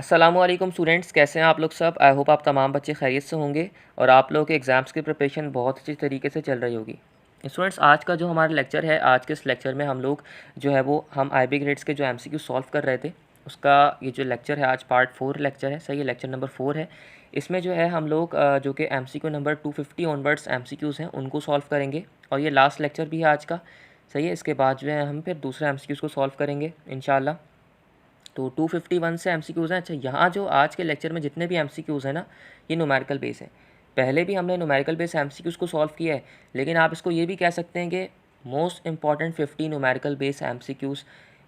अस्सलामुअलैकुम स्टूडेंट्स, कैसे हैं आप लोग सब। आई होप आप तमाम बच्चे खैरियत से होंगे और आप लोगों के एग्ज़ाम्स की प्रिपरेशन बहुत अच्छी तरीके से चल रही होगी। स्टूडेंट्स, आज का जो हमारा लेक्चर है, आज के इस लेक्चर में हम लोग जो है वो हम IB ग्रेड्स के जो MCQ सॉल्व कर रहे थे, उसका ये जो लेक्चर है आज पार्ट 4 लेक्चर है। सही है, लेक्चर नंबर 4 है। इसमें जो है हम लोग जो कि MCQ नंबर 250 ऑनवर्ड्स MCQs हैं उनको सॉल्व करेंगे और ये लास्ट लेक्चर भी है आज का। सही है, इसके बाद जो है हम फिर दूसरे MCQs को सॉल्व करेंगे इंशाल्लाह। तो 251 से MCQs हैं। अच्छा, यहाँ जो आज के लेक्चर में जितने भी MCQs हैं ना, ये न्यूमेरिकल बेस है। पहले भी हमने न्यूमेरिकल बेस MCQs को सॉल्व किया है, लेकिन आप इसको ये भी कह सकते हैं कि most important 50 numerical base MCQs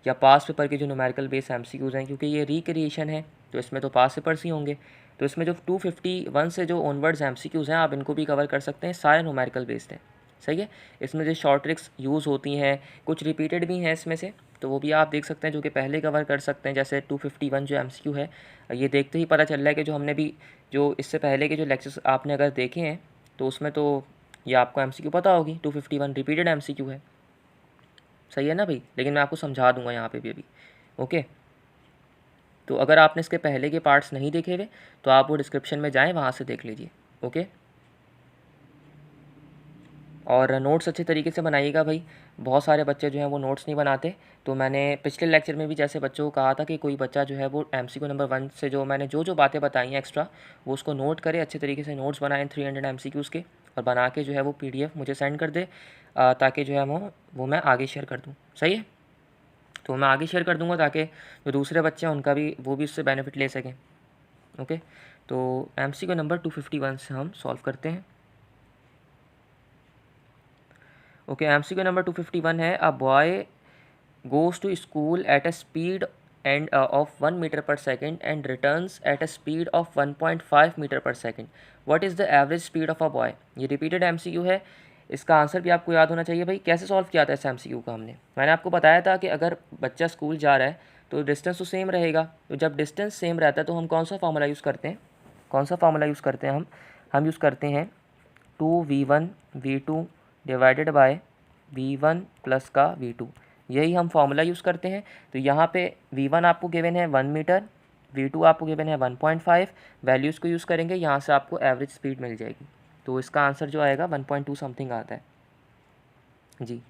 या पास पेपर के जो न्यूमेरिकल बेस MCQs हैं, क्योंकि ये रिक्रिएशन है तो इसमें तो पास पेपर्स ही होंगे। तो इसमें जो 251 से जो ऑनवर्ड्स MCQs हैं आप इनको भी कवर कर सकते हैं, सारे न्यूमेरिकल बेस्ड हैं। सही है, इसमें जो शॉर्ट ट्रिक्स यूज़ होती हैं, कुछ रिपीटेड भी हैं इसमें से, तो वो भी आप देख सकते हैं जो कि पहले कवर कर सकते हैं। जैसे 251 जो MCQ है, ये देखते ही पता चल रहा है कि जो हमने भी जो इससे पहले के जो लेक्चर्स आपने अगर देखे हैं तो उसमें तो ये आपको MCQ पता होगी। 251 रिपीटेड MCQ है। सही है ना भाई, लेकिन मैं आपको समझा दूंगा यहाँ पे भी अभी। ओके, तो अगर आपने इसके पहले के पार्ट्स नहीं देखे हुए तो आप वो डिस्क्रिप्शन में जाएँ, वहाँ से देख लीजिए। ओके, और नोट्स अच्छे तरीके से बनाइएगा भाई। बहुत सारे बच्चे जो हैं वो नोट्स नहीं बनाते, तो मैंने पिछले लेक्चर में भी जैसे बच्चों को कहा था कि कोई बच्चा जो है वो MCQ नंबर 1 से जो मैंने जो बातें बताई हैं एक्स्ट्रा, वो उसको नोट करे, अच्छे तरीके से नोट्स बनाएं 300 MCQs के, और बना के जो है वो PDF मुझे सेंड कर दे, ताकि जो है वो मैं आगे शेयर कर दूँ। सही है, तो मैं आगे शेयर कर दूँगा ताकि जो दूसरे बच्चे हैं उनका भी वो भी उससे बेनिफिट ले सकें। ओके, तो MCQ नंबर 251 से हम सॉल्व करते हैं। ओके, MCQ नंबर 251 है, a boy goes to school at a speed and of 1 meter per second and returns at a speed of 1.5 meter per second. What is the average speed of a boy? ये repeated MCQ है, इसका answer भी आपको याद होना चाहिए भाई। कैसे सॉल्व किया था इस MCQ का मैंने आपको बताया था कि अगर बच्चा स्कूल जा रहा है तो डिस्टेंस तो सेम रहेगा। तो जब डिस्टेंस सेम रहता है तो हम कौन सा फार्मूला यूज़ करते हैं, हम यूज़ करते हैं 2V1 V2 divided by V1 plus का V2, यही हम फार्मूला यूज़ करते हैं। तो यहाँ पे V1 आपको गिवन है 1 मीटर, V2 आपको गिवन है 1.5, वैल्यूज़ को यूज़ करेंगे, यहाँ से आपको एवरेज स्पीड मिल जाएगी। तो इसका आंसर जो आएगा 1.2 समथिंग आता है जी,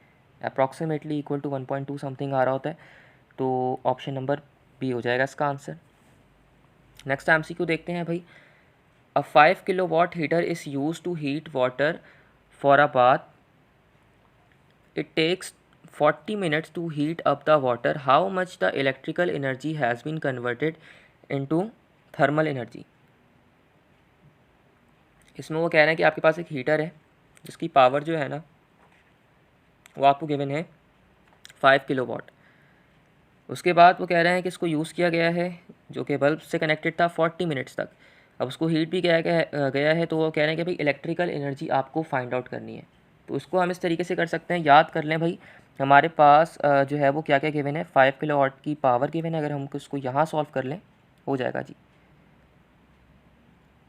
अप्रॉक्सीमेटली इक्वल टू 1.2 समथिंग आ रहा होता है। तो ऑप्शन नंबर बी हो जाएगा इसका आंसर। नेक्स्ट MCQ देखते हैं भाई। A 5 kilowatt heater is use to heat water for a bath, it takes 40 minutes to heat up the water. How much the electrical energy has been converted into thermal energy? इसमें वो कह रहे हैं कि आपके पास एक हीटर है जिसकी पावर जो है ना वो आपको गिवन है 5 किलोवाट। उसके बाद वो कह रहे हैं कि इसको यूज़ किया गया है जो कि बल्ब से कनेक्टेड था 40 मिनट्स तक। अब उसको हीट भी किया गया है, तो वो कह रहे हैं कि भाई इलेक्ट्रिकल एनर्जी आपको फाइंड आउट करनी है। तो इसको हम इस तरीके से कर सकते हैं, याद कर लें भाई। हमारे पास जो है वो क्या क्या गिवन है, 5 किलोवाट की पावर गिवन है। अगर हम इसको यहाँ सॉल्व कर लें हो जाएगा जी।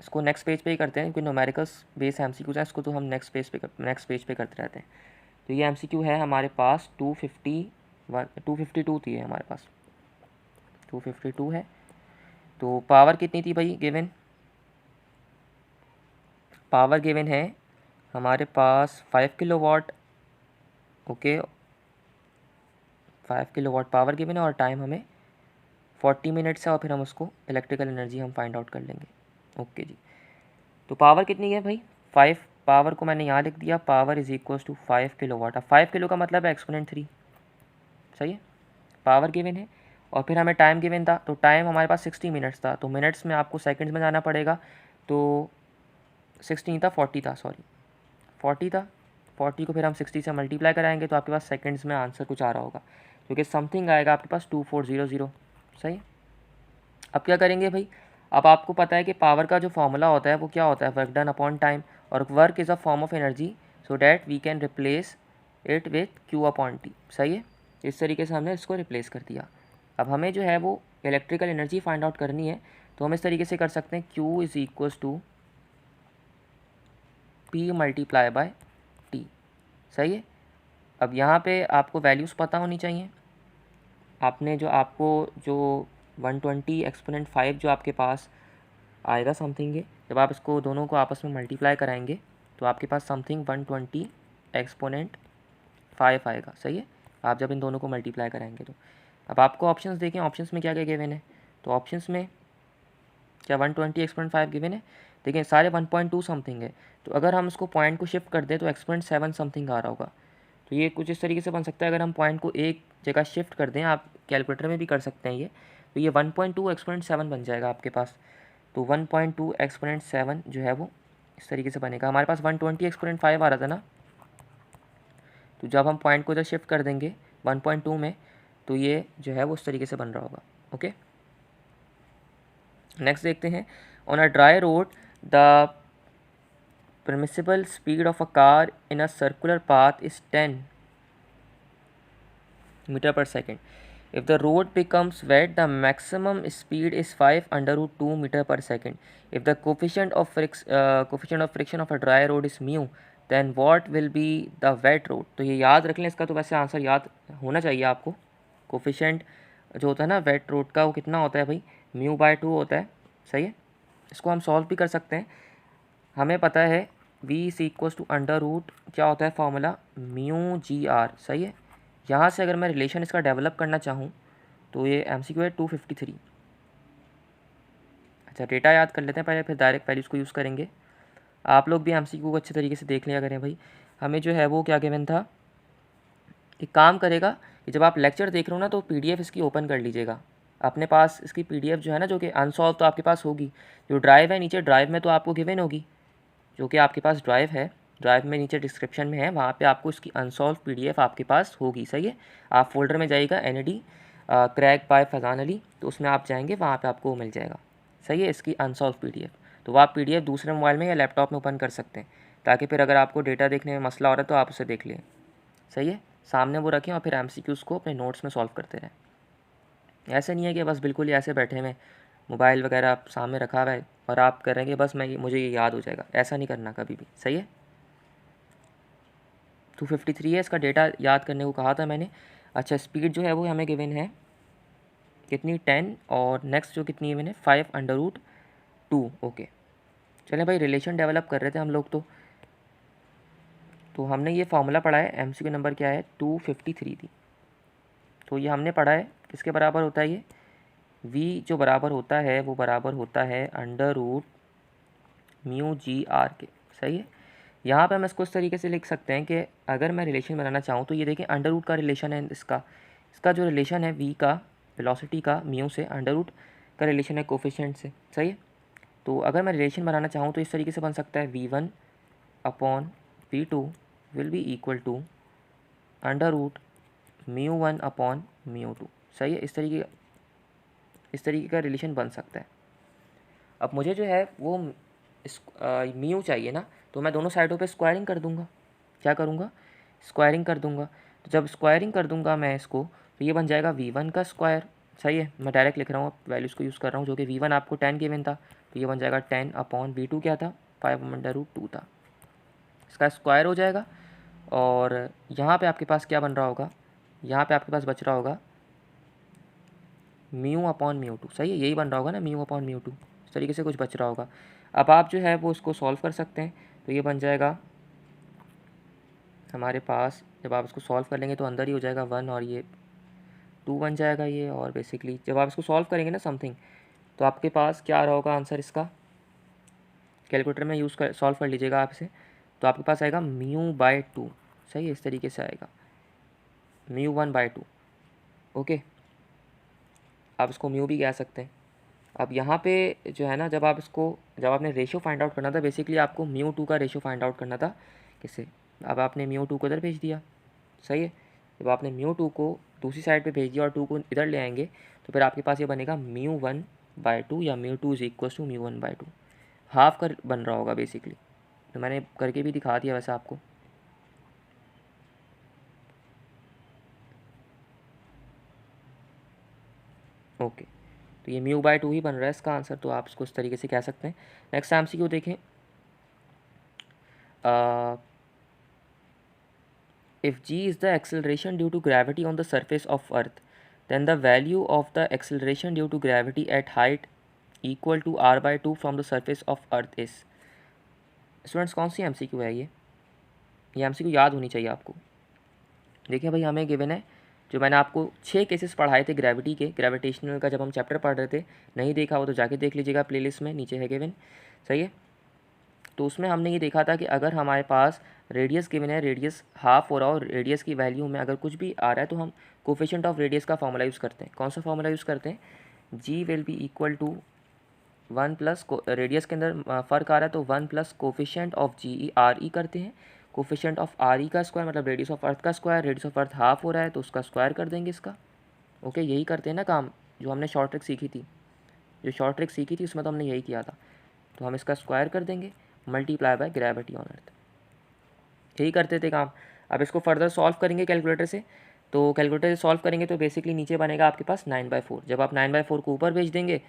इसको नेक्स्ट पेज पे ही करते हैं क्योंकि न्यूमेरिकल्स बेस MCQs हैं, इसको तो हम नेक्स्ट पेज पे करते रहते हैं। तो ये MCQ है हमारे पास 252 थी हमारे पास, 252 है। तो पावर कितनी थी भाई गिवन, पावर गिवन है हमारे पास 5 kilowatt. Okay, 5 kilowatt power given है और टाइम हमें 40 मिनट्स है, और फिर हम उसको इलेक्ट्रिकल एनर्जी हम फाइंड आउट कर लेंगे। ओके जी, तो पावर कितनी है भाई 5, पावर को मैंने यहाँ लिख दिया, power is equals to 5 kilowatt. अब 5 किलो का मतलब है एक्सपोनेंट 3। सही है, पावर गिवन है और फिर हमें टाइम गिवन था, तो टाइम हमारे पास 60 मिनट्स था, तो मिनट्स में आपको सेकंड्स में जाना पड़ेगा। तो 16 था, 40 था, सॉरी 40 था, 40 को फिर हम 60 से मल्टीप्लाई कराएंगे तो आपके पास सेकंड्स में आंसर कुछ आ रहा होगा, क्योंकि समथिंग आएगा आपके पास 2400। सही, अब क्या करेंगे भाई। अब आपको पता है कि पावर का जो फॉर्मूला होता है वो क्या होता है, वर्क डन अपॉन टाइम, और work is a form of energy, so that we can replace it with Q upon T। सही है, इस तरीके से हमने इसको रिप्लेस कर दिया। अब हमें जो है वो इलेक्ट्रिकल एनर्जी फाइंड आउट करनी है, तो हम इस तरीके से कर सकते हैं, Q is equals to P multiply by T। सही है, अब यहाँ पे आपको वैल्यूज़ पता होनी चाहिए। आपने जो आपको जो 120 एक्सपोनेंट 5 जो आपके पास आएगा समथिंग ये, जब आप इसको दोनों को आपस में मल्टीप्लाई कराएंगे तो आपके पास समथिंग 120 एक्सपोनेंट 5 आएगा। सही है, आप जब इन दोनों को मल्टीप्लाई कराएंगे तो। अब आपको ऑप्शंस देखें, ऑप्शंस में क्या क्या गिवन है, तो ऑप्शंस में क्या 120 एक्सपोनेंट 5 गिवन है, देखिए सारे 1.2 समथिंग है, तो अगर हम इसको पॉइंट को शिफ्ट कर दें तो एक्सपोनेंट 7 समथिंग आ रहा होगा। तो ये कुछ इस तरीके से बन सकता है, अगर हम पॉइंट को एक जगह शिफ्ट कर दें, आप कैलकुलेटर में भी कर सकते हैं ये, तो ये 1.2 एक्सपोनेंट 7 बन जाएगा आपके पास। तो 1.2 एक्सपोनेंट 7 जो है वो इस तरीके से बनेगा। हमारे पास 120 एक्सपोनेंट 5 आ रहा था ना, तो जब हम पॉइंट को इधर शिफ्ट कर देंगे 1.2 में, तो ये जो है वो इस तरीके से बन रहा होगा। ओके, नेक्स्ट देखते हैं। On a dry road the permissible speed of a car in a circular path is 10 meter per second. If the road becomes wet, the maximum speed is 5 under root 2 meter per second. If the coefficient of friction of a dry road is mu, then what will be the wet road? तो ये याद रख लें, इसका तो वैसे answer याद होना चाहिए आपको। कोफिशेंट जो होता है ना वेट रोड का, वो कितना होता है भाई, μ/2 होता है। सही है, इसको हम सॉल्व भी कर सकते हैं। हमें पता है v is equals to under root क्या होता है फॉर्मूला, μ/g/r। सही है, यहाँ से अगर मैं रिलेशन इसका डेवलप करना चाहूँ तो ये MCQ है 253। अच्छा, डेटा याद कर लेते हैं पहले, फिर डायरेक्ट वैल्यूज़ को यूज़ करेंगे। आप लोग भी MCQ को अच्छे तरीके से देख लिया करें भाई। हमें जो है वो क्या गिवन था, एक काम करेगा कि जब आप लेक्चर देख रहे हो ना तो PDF इसकी ओपन कर लीजिएगा अपने पास। इसकी PDF जो है ना, जो कि अनसॉल्व तो आपके पास होगी, जो ड्राइव है नीचे ड्राइव में तो आपको गिवन होगी, जो कि आपके पास ड्राइव है, ड्राइव में नीचे डिस्क्रिप्शन में है, वहाँ पे आपको इसकी अनसॉल्व PDF आपके पास होगी। सही है, आप फोल्डर में जाइएगा NAD crack by Faizan Ali, तो उसमें आप जाएंगे, वहाँ पे आपको मिल जाएगा। सही है, इसकी अनसॉल्व PDF, तो वो आप PDF दूसरे मोबाइल में या लैपटॉप में ओपन कर सकते हैं, ताकि फिर अगर आपको डेटा देखने में मसला हो रहा है तो आप उसे देख लें। सही है, सामने वो रखें और फिर MCQs को अपने नोट्स में सॉल्व करते रहें। ऐसे नहीं है कि बस बिल्कुल ही ऐसे बैठे हुए मोबाइल वगैरह आप सामने रखा हुआ है और आप करेंगे बस मुझे ये याद हो जाएगा, ऐसा नहीं करना कभी भी। सही है, 253 है, इसका डेटा याद करने को कहा था मैंने। अच्छा, स्पीड जो है वो हमें गिवन है कितनी, 10, और नेक्स्ट जो कितनी गिवन है 5 अंडर रूट 2। ओके, चलें भाई, रिलेशन डेवलप कर रहे थे हम लोग। तो हमने ये फार्मूला पढ़ा है, MCQ नंबर क्या है 253 थी। तो ये हमने पढ़ा है किसके बराबर होता है, ये v जो बराबर होता है वो बराबर होता है अंडर रूट μ/g/r के। सही है, यहाँ पे हम इसको इस तरीके से लिख सकते हैं कि अगर मैं रिलेशन बनाना चाहूँ तो ये देखें अंडर रूट का रिलेशन है, इसका जो रिलेशन है v का वेलोसिटी का म्यू से, अंडर रूट का रिलेशन है कोफिशिएंट से। सही है, तो अगर मैं रिलेशन बनाना चाहूँ तो इस तरीके से बन सकता है v1/v2 will be equal to under root μ1/μ2। सही है, इस तरीके का रिलेशन बन सकता है। अब मुझे जो है वो म्यू चाहिए ना, तो मैं दोनों साइडों पे स्क्वायरिंग कर दूंगा। क्या करूँगा, स्क्वायरिंग कर दूंगा। तो जब स्क्वायरिंग कर दूंगा मैं इसको, तो ये बन जाएगा v1 का स्क्वायर। सही है, मैं डायरेक्ट लिख रहा हूँ, वैल्यूज़ को यूज़ कर रहा हूँ, जो कि v1 आपको 10 गिवन था, तो ये बन जाएगा 10/v2 क्या था, 5/√2 था, इसका स्क्वायर हो जाएगा। और यहाँ पे आपके पास क्या बन रहा होगा, यहाँ पे आपके पास बच रहा होगा μ/μ2। सही है, यही बन रहा होगा ना, μ/μ2, इस तरीके से कुछ बच रहा होगा। अब आप जो है वो इसको सॉल्व कर सकते हैं, तो ये बन जाएगा हमारे पास, जब आप इसको सॉल्व कर लेंगे तो अंदर ही हो जाएगा 1 और ये 2 बन जाएगा ये। और बेसिकली जब आप इसको सॉल्व करेंगे ना समथिंग, तो आपके पास क्या आ रहा होगा आंसर इसका, कैलकुलेटर में सॉल्व कर लीजिएगा आप इसे, तो आपके पास आएगा μ/2। सही है, इस तरीके से आएगा μ1/2। ओके, आप इसको म्यू भी कह सकते हैं। अब यहाँ पे जो है ना, जब आपने रेशियो फाइंड आउट करना था, बेसिकली आपको μ2 का रेशियो फाइंड आउट करना था किससे, अब आपने μ2 को इधर भेज दिया। सही है, जब आपने μ2 को दूसरी साइड पे भेज दिया और 2 को इधर ले आएंगे, तो फिर आपके पास ये बनेगा μ1/2 या μ2 इज इक्वल टू μ1/2, हाफ का बन रहा होगा बेसिकली। तो मैंने करके भी दिखा दिया वैसे आपको। ओके, तो ये μ/2 ही बन रहा है इसका आंसर, तो आप इसको इस तरीके से कह सकते हैं। नेक्स्ट MCQ देखें, if g is the acceleration due to gravity on the surface of earth, then the value of the acceleration due to gravity at height equal to r/2 from the surface of earth is। Students कौन सी MCQ है ये MCQ याद होनी चाहिए आपको। देखिए भाई हमें गिवन है, जो मैंने आपको 6 केसेस पढ़ाए थे ग्रेविटी के, ग्रेविटेशनल का जब हम चैप्टर पढ़ रहे थे, नहीं देखा हो तो जाके देख लीजिएगा प्लेलिस्ट में, नीचे है गिवन, सही है। तो उसमें हमने ये देखा था कि अगर हमारे पास रेडियस गिवन है, रेडियस हाफ हो रहा हो, रेडियस की वैल्यू में अगर कुछ भी आ रहा है तो हम कोफिशिएंट ऑफ रेडियस का फॉर्मूला यूज़ करते हैं। कौन सा फॉर्मूला यूज़ करते हैं? G will be equal to 1 plus, radius के अंदर फ़र्क आ रहा है तो 1 plus coefficient of GE RE करते हैं। कोफिशिएंट ऑफ RE का स्क्वायर मतलब रेडियस ऑफ अर्थ का square, radius of earth half हो रहा है तो उसका स्क्वायर कर देंगे इसका। ओके, यही करते हैं ना काम जो हमने शॉर्ट ट्रिक सीखी थी, उसमें तो हमने यही किया था। तो हम इसका स्क्वायर कर देंगे multiply by gravity on earth, यही करते थे काम। अब इसको फर्दर सॉल्व करेंगे कैलकुलेटर से, तो कैलकुलेटर से सॉल्व करेंगे तो बेसिकली नीचे बनेगा आपके पास 9/4। जब आप 9/4 को ऊपर भेज देंगे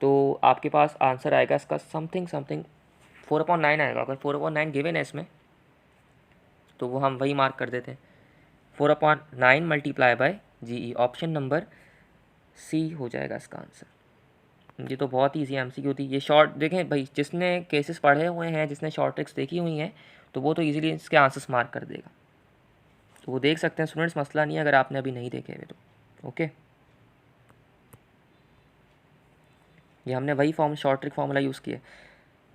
तो आपके पास आंसर आएगा इसका समथिंग 4/9 आएगा। अगर 4/9 गिवन है इसमें तो वो हम वही मार्क कर देते हैं, 4/9 multiply by GE, option number C हो जाएगा इसका आंसर। ये तो बहुत ही ईजी MCQ थी। ये शॉर्ट देखें भाई, जिसने केसेस पढ़े हुए हैं, जिसने शॉर्ट ट्रिक्स देखी हुई हैं, तो वो तो इजीली इसके आंसर्स मार्क कर देगा। तो वो देख सकते हैं स्टूडेंट्स, मसला नहीं है अगर आपने अभी नहीं देखे हुए तो। ओके, ये हमने वही शॉर्ट ट्रिक फार्मूला यूज़ किया।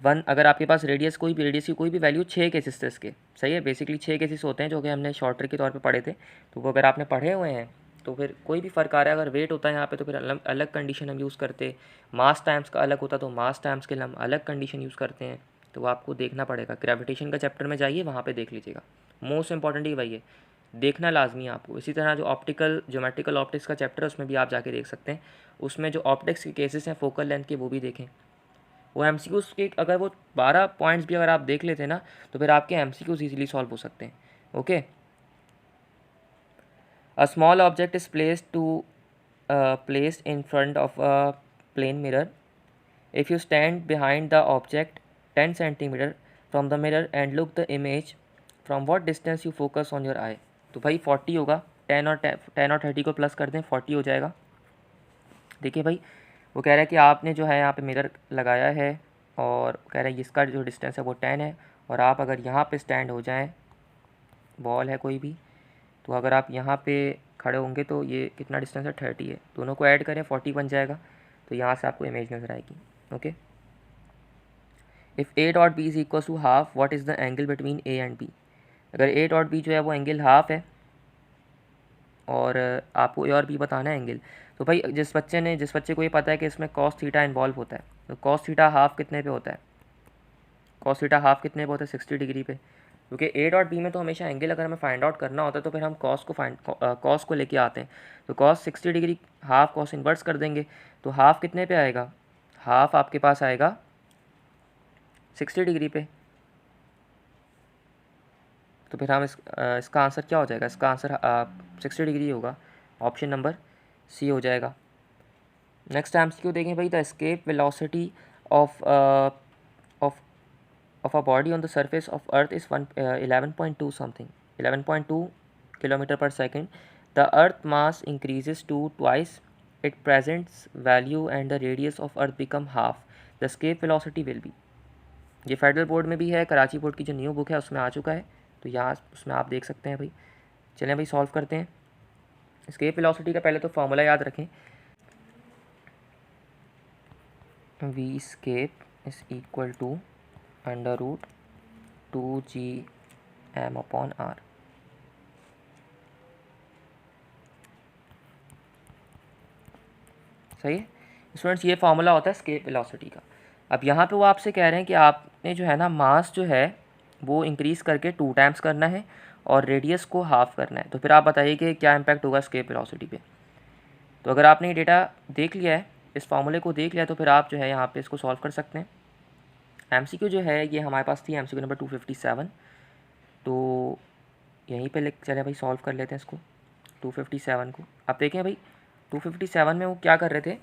1, अगर आपके पास रेडियस की कोई भी वैल्यू, 6 केसेस थे इसके, सही है। बेसिकली 6 केसेस होते हैं जो कि हमने शॉर्ट ट्रिक के तौर पे पढ़े थे। तो वो अगर आपने पढ़े हुए हैं तो फिर कोई भी फ़र्क आ रहा है, अगर वेट होता है यहाँ पे तो फिर अलग कंडीशन हम यूज़ करते, मास टाइम्स का अलग होता तो मास टाइम्स के लिए हम अलग कंडीशन यूज़ करते हैं। तो वो आपको देखना पड़ेगा, ग्रेविटेशन का चैप्टर में जाइए, वहाँ पर देख लीजिएगा। मोस्ट इंपॉर्टेंट ही वही है, देखना लाजमी है आपको। इसी तरह जो ऑप्टिकल ज्योमेट्रिकल ऑप्टिक्स का चैप्टर है उसमें भी आप जाके देख सकते हैं, उसमें जो ऑप्टिक्स के केसेस हैं फोकल लेंथ के वो भी देखें। वो MCQs के अगर वो 12 पॉइंट्स भी अगर आप देख लेते हैं ना तो फिर आपके MCQs ईजिली सॉल्व हो सकते हैं। Okay, a small object is placed in front of a plane mirror. If you stand behind the object 10 centimetre from the mirror and look the image from what distance you focus on your eye. तो भाई 40 होगा, 10 और 30 को plus कर दें, 40 हो जाएगा। देखिए भाई, वो कह रहा है कि आपने जो है यहाँ पे मिरर लगाया है और कह रहा है इसका जो डिस्टेंस है वो 10 है, और आप अगर यहाँ पे स्टैंड हो जाएं, बॉल है कोई भी, तो अगर आप यहाँ पे खड़े होंगे तो ये कितना डिस्टेंस है, 30 है। दोनों को ऐड करें 40 बन जाएगा। तो यहाँ से आपको इमेज नज़र आएगी। Okay, if A dot B is equal to half, what is the angle between A and B। अगर A डॉट B जो है वो एंगल हाफ है और आपको A और B बताना है एंगल, तो भाई जिस बच्चे को ये पता है कि इसमें कॉस थीटा इन्वॉल्व होता है, तो कॉस थीटा हाफ कितने पे होता है? कॉस थीटा हाफ कितने पे होता है? 60 डिग्री पे। क्योंकि A डॉट B में तो हमेशा एंगल अगर हमें फाइंड आउट करना होता है तो फिर हम कॉस को लेके आते हैं। तो cos 60 degree, half cos inverse कर देंगे, तो हाफ कितने पे आएगा? हाफ आपके पास आएगा 60 डिग्री पे। तो फिर हम इसका आंसर क्या हो जाएगा? इसका आंसर 60 डिग्री होगा, ऑप्शन नंबर C हो जाएगा। नेक्स्ट MCQ देखें भाई, the escape velocity of a body on the surface of earth is 11.2 something, 11.2 kilometre per second. The earth mass increases to twice it presents value and the radius of earth become half, the escape velocity will be. ये federal board में भी है, Karachi board की जो new book है उसमें आ चुका है, तो यहाँ उसमें आप देख सकते हैं भाई। चलें भाई सॉल्व करते हैं। एस्केप वेलोसिटी का पहले तो फार्मूला याद रखें, V escape is equal to under root 2gm/r। सही है स्टूडेंट्स, ये फार्मूला होता है एस्केप वेलोसिटी का। अब यहाँ पे वो आपसे कह रहे हैं कि आपने जो है ना मास जो है वो इंक्रीज़ करके 2 टाइम्स करना है और रेडियस को हाफ करना है। तो फिर आप बताइए कि क्या इम्पैक्ट होगा एस्केप वेलोसिटी पे। तो अगर आपने ये डेटा देख लिया है, इस फार्मूले को देख लिया, तो फिर आप जो है यहाँ पे इसको सॉल्व कर सकते हैं। MCQ जो है ये हमारे पास थी MCQ नंबर 257, तो यहीं पे चले भाई सॉल्व कर लेते हैं इसको 257 को। आप देखें भाई 257 में वो क्या कर रहे थे,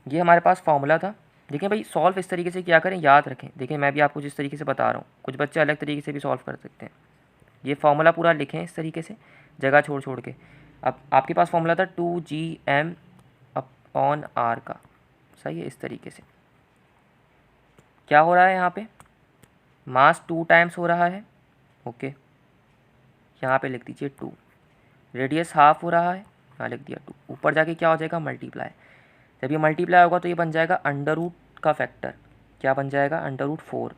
ये हमारे पास फार्मूला था। देखें भाई सॉल्व इस तरीके से क्या करें, याद रखें। देखें मैं भी आपको जिस तरीके से बता रहा हूँ, कुछ बच्चे अलग तरीके से भी सॉल्व कर सकते हैं। ये फार्मूला पूरा लिखें इस तरीके से, जगह छोड़ छोड़ के। अब आपके पास फॉर्मूला था 2gm अपॉन r का, सही है। इस तरीके से क्या हो रहा है यहाँ पे, मास 2 टाइम्स हो रहा है, ओके। यहाँ पे लिख दीजिए 2, रेडियस हाफ हो रहा है, यहाँ लिख दिया 2, ऊपर जाके क्या हो जाएगा मल्टीप्लाई। जब ये मल्टीप्लाई होगा तो ये बन जाएगा अंडर रूट का फैक्टर, क्या बन जाएगा √4,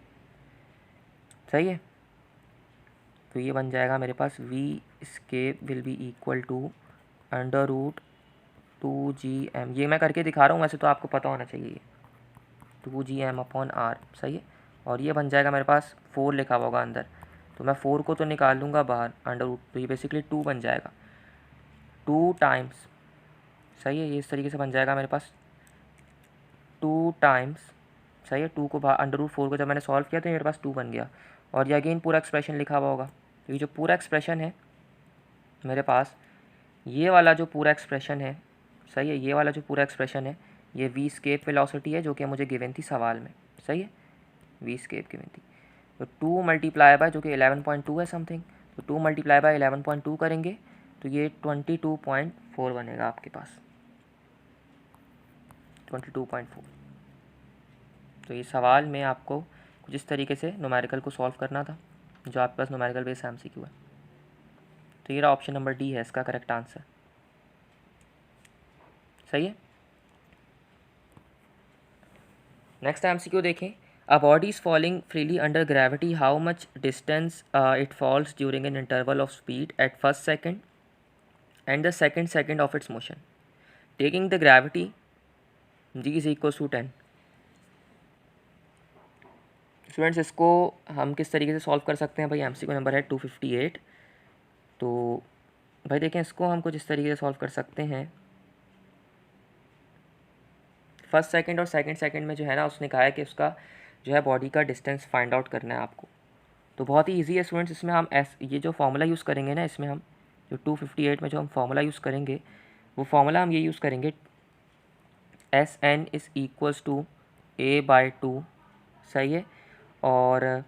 सही है। तो ये बन जाएगा मेरे पास v escape will be equal to √2gm, ये मैं करके दिखा रहा हूँ, वैसे तो आपको पता होना चाहिए ये 2gm अपॉन r, सही है। और ये बन जाएगा मेरे पास 4 लिखा हुआ होगा अंदर, तो मैं 4 को तो निकाल लूँगा बाहर √, तो ये बेसिकली 2 बन जाएगा, 2 टाइम्स, सही है। ये इस तरीके से बन जाएगा मेरे पास 2 टाइम्स, सही है। 2 को बाहर √4 को जब मैंने सॉल्व किया तो मेरे पास 2 बन गया, और ये अगेन पूरा एक्सप्रेशन लिखा हुआ होगा। तो ये जो पूरा एक्सप्रेशन है मेरे पास, ये वाला जो पूरा एक्सप्रेशन है, सही है, ये वाला जो पूरा एक्सप्रेशन है ये v स्केप वेलोसिटी है जो कि मुझे गिवन थी सवाल में, सही है, v स्केप गिवन थी। तो 2 मल्टीप्लाई बाय जो कि 11.2 है समथिंग, तो 2 मल्टीप्लाई बाय 11.2 करेंगे तो ये 22.4 बनेगा आपके पास, 22.4। तो ये सवाल में आपको कुछ इस तरीके से न्यूमेरिकल को सॉल्व करना था, जो आपके पास न्यूमेरिकल बेस MCQ है। तो ये रहा ऑप्शन नंबर डी है इसका करेक्ट आंसर, सही है। नेक्स्ट MCQ देखें, a body is falling freely under gravity, how much distance it falls during an interval of speed at first second and the second second of its motion, taking the gravity g is equal to 10। Students इसको हम किस तरीके से solve कर सकते हैं भाई, MCQ number है 258। तो भाई देखें इसको हम कुछ इस तरीके से सॉल्व कर सकते हैं, फर्स्ट सेकंड और सेकंड सेकंड में जो है ना उसने कहा है कि उसका जो है बॉडी का डिस्टेंस फाइंड आउट करना है आपको। तो बहुत ही इजी है स्टूडेंट्स, इसमें हम ये जो फार्मूला यूज़ करेंगे ना, इसमें हम जो 258 में जो हम फार्मूला यूज़ करेंगे वो फार्मूला हम ये यूज़ करेंगे, SN is equals to a/2, सही है, और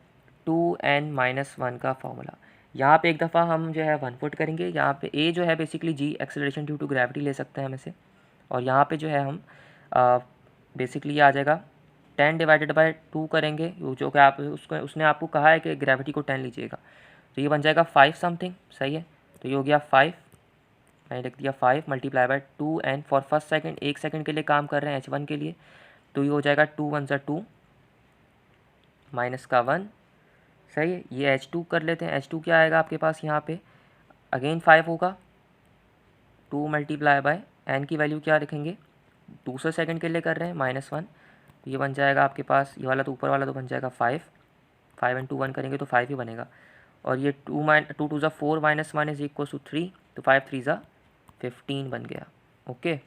2n-1 का फार्मूला। यहाँ पे एक दफ़ा हम जो है 1 पुट करेंगे, यहाँ पे a जो है basically g acceleration due to gravity ले सकते हैं हम इसे, और यहाँ पे जो है हम बेसिकली ये आ जाएगा 10/2 करेंगे, जो कि आप उसने आपको कहा है कि ग्रेविटी को 10 लीजिएगा, तो ये बन जाएगा 5 समथिंग, सही है। तो ये हो गया 5, मैंने लिख दिया 5 multiply by 2n for first second, 1 second के लिए काम कर रहे हैं h1 के लिए, तो ये हो जाएगा 2 × 1 = 2 माइनस का 1, सही है। ये h2 कर लेते हैं, h2 क्या आएगा आपके पास यहाँ पे, अगेन 5 होगा, 2 मल्टीप्लाई बाय n की वैल्यू क्या रखेंगे, दूसरे सेकंड के लिए कर रहे हैं -1, तो ये बन जाएगा आपके पास, ये वाला तो ऊपर वाला तो बन जाएगा 5 × 1 करेंगे तो 5 ही बनेगा, और ये 2 2 × 4 -1 इज इक्वल टू 3, तो 5 3 × 15 बन गया, ओके,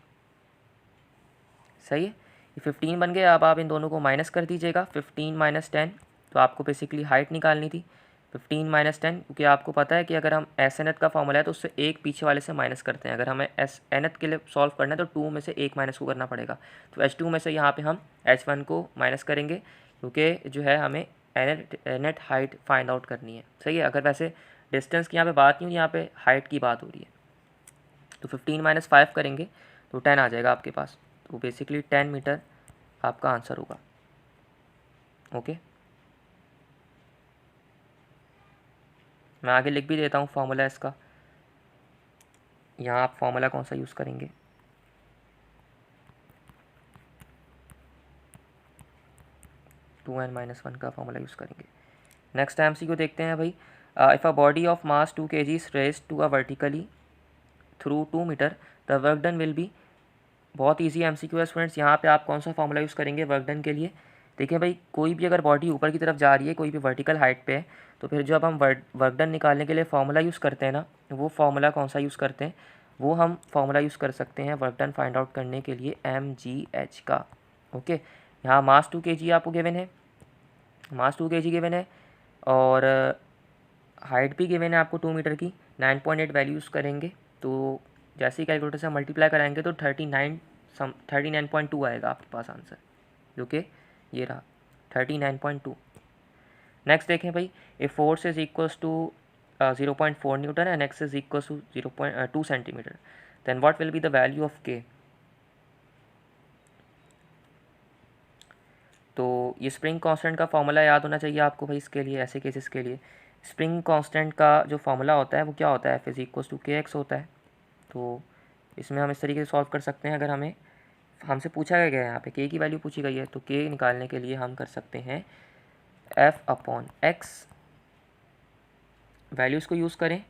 सही है। ये 15 बन गया। अब आप इन दोनों को माइनस कर दीजिएगा, 15 - 10, तो आपको बेसिकली हाइट निकालनी थी, 15 - 10, क्योंकि आपको पता है कि अगर हम SNth का फॉर्मूला है तो उससे एक पीछे वाले से माइनस करते हैं, अगर हमें SNth के लिए सॉल्व करना है तो 2 में से एक माइनस को करना पड़ेगा, तो H2 में से यहाँ पे हम H1 को माइनस करेंगे, क्योंकि जो है हमें नेट हाइट फाइंड आउट करनी है, सही है। अगर वैसे डिस्टेंस की यहाँ पे बात नहीं हो रही, यहाँ पे हाइट की बात हो रही है, तो 15 - 5 करेंगे तो 10 आ जाएगा आपके पास, तो बेसिकली 10 मीटर आपका आंसर होगा, ओके। मैं आगे लिख भी देता हूँ फॉर्मूला इसका, यहाँ आप फॉर्मूला कौन सा यूज़ करेंगे, (2n - 1) का फॉर्मूला यूज़ करेंगे। नेक्स्ट MCQ देखते हैं भाई, if a body of mass 2 kg is raised to a vertically through 2 metre, the work done will be, बहुत इजी MCQ है स्टूडेंट्स। यहाँ पे आप कौन सा फॉर्मूला यूज़ करेंगे वर्क डन के लिए, देखिए भाई कोई भी अगर बॉडी ऊपर की तरफ जा रही है, कोई भी वर्टिकल हाइट पे है, तो फिर जब हम वर्क डन निकालने के लिए फार्मूला यूज़ करते हैं ना, वो फार्मूला कौन सा यूज़ करते हैं, वो हम फार्मूला यूज़ कर सकते हैं वर्क डन फाइंड आउट करने के लिए mgh का, ओके। यहाँ मास 2 kg आपको गिवन है, मास 2 kg गिवन है, और हाइट भी गिवन है आपको 2 मीटर की, 9.8 वैल्यू यूज़ करेंगे, तो जैसे ही कैलकुलेटर से मल्टीप्लाई कराएंगे तो 39.2 आएगा आपके पास आंसर, जो कि ये रहा 39.2। नेक्स्ट देखें भाई, a force is equals to 0.4 newton and x is equal to 0.2 centimetre, then what will be the value of k। तो ये स्प्रिंग कांस्टेंट का फॉर्मूला याद होना चाहिए आपको भाई इसके लिए, ऐसे केसेस के लिए स्प्रिंग कांस्टेंट का जो फॉर्मूला होता है वो क्या होता है, F is equal to KX होता है। तो इसमें हम इस तरीके से सॉल्व कर सकते हैं। अगर हमें हमसे पूछा गया है यहाँ पे k की वैल्यू पूछी गई है, तो k निकालने के लिए हम कर सकते हैं F/x, वैल्यूज़ को यूज़ करें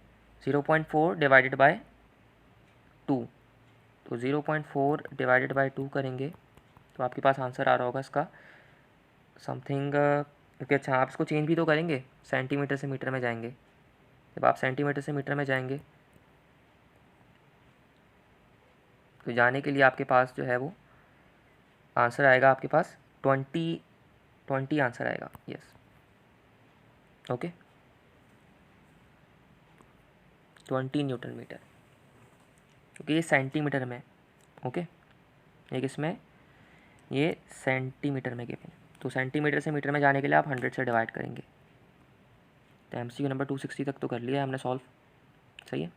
0.4 डिवाइडेड बाय 2, तो 0.4 डिवाइडेड बाय 2 करेंगे तो आपके पास आंसर आ रहा होगा इसका समथिंग। ओके अच्छा, आप इसको चेंज भी तो करेंगे, सेंटीमीटर से मीटर में जाएंगे। जब आप सेंटीमीटर से मीटर में जाएंगे तो जाने के लिए आपके पास जो है वो आंसर आएगा, आपके पास 20 आंसर आएगा। यस ओके 20 न्यूटन मीटर, क्योंकि ये सेंटीमीटर में, ओके ये किसमें, ये सेंटीमीटर में गिवन। तो सेंटीमीटर से मीटर में जाने के लिए आप 100 से डिवाइड करेंगे। तो MCQ नंबर 260 तक तो कर लिया है हमने सॉल्व, सही है।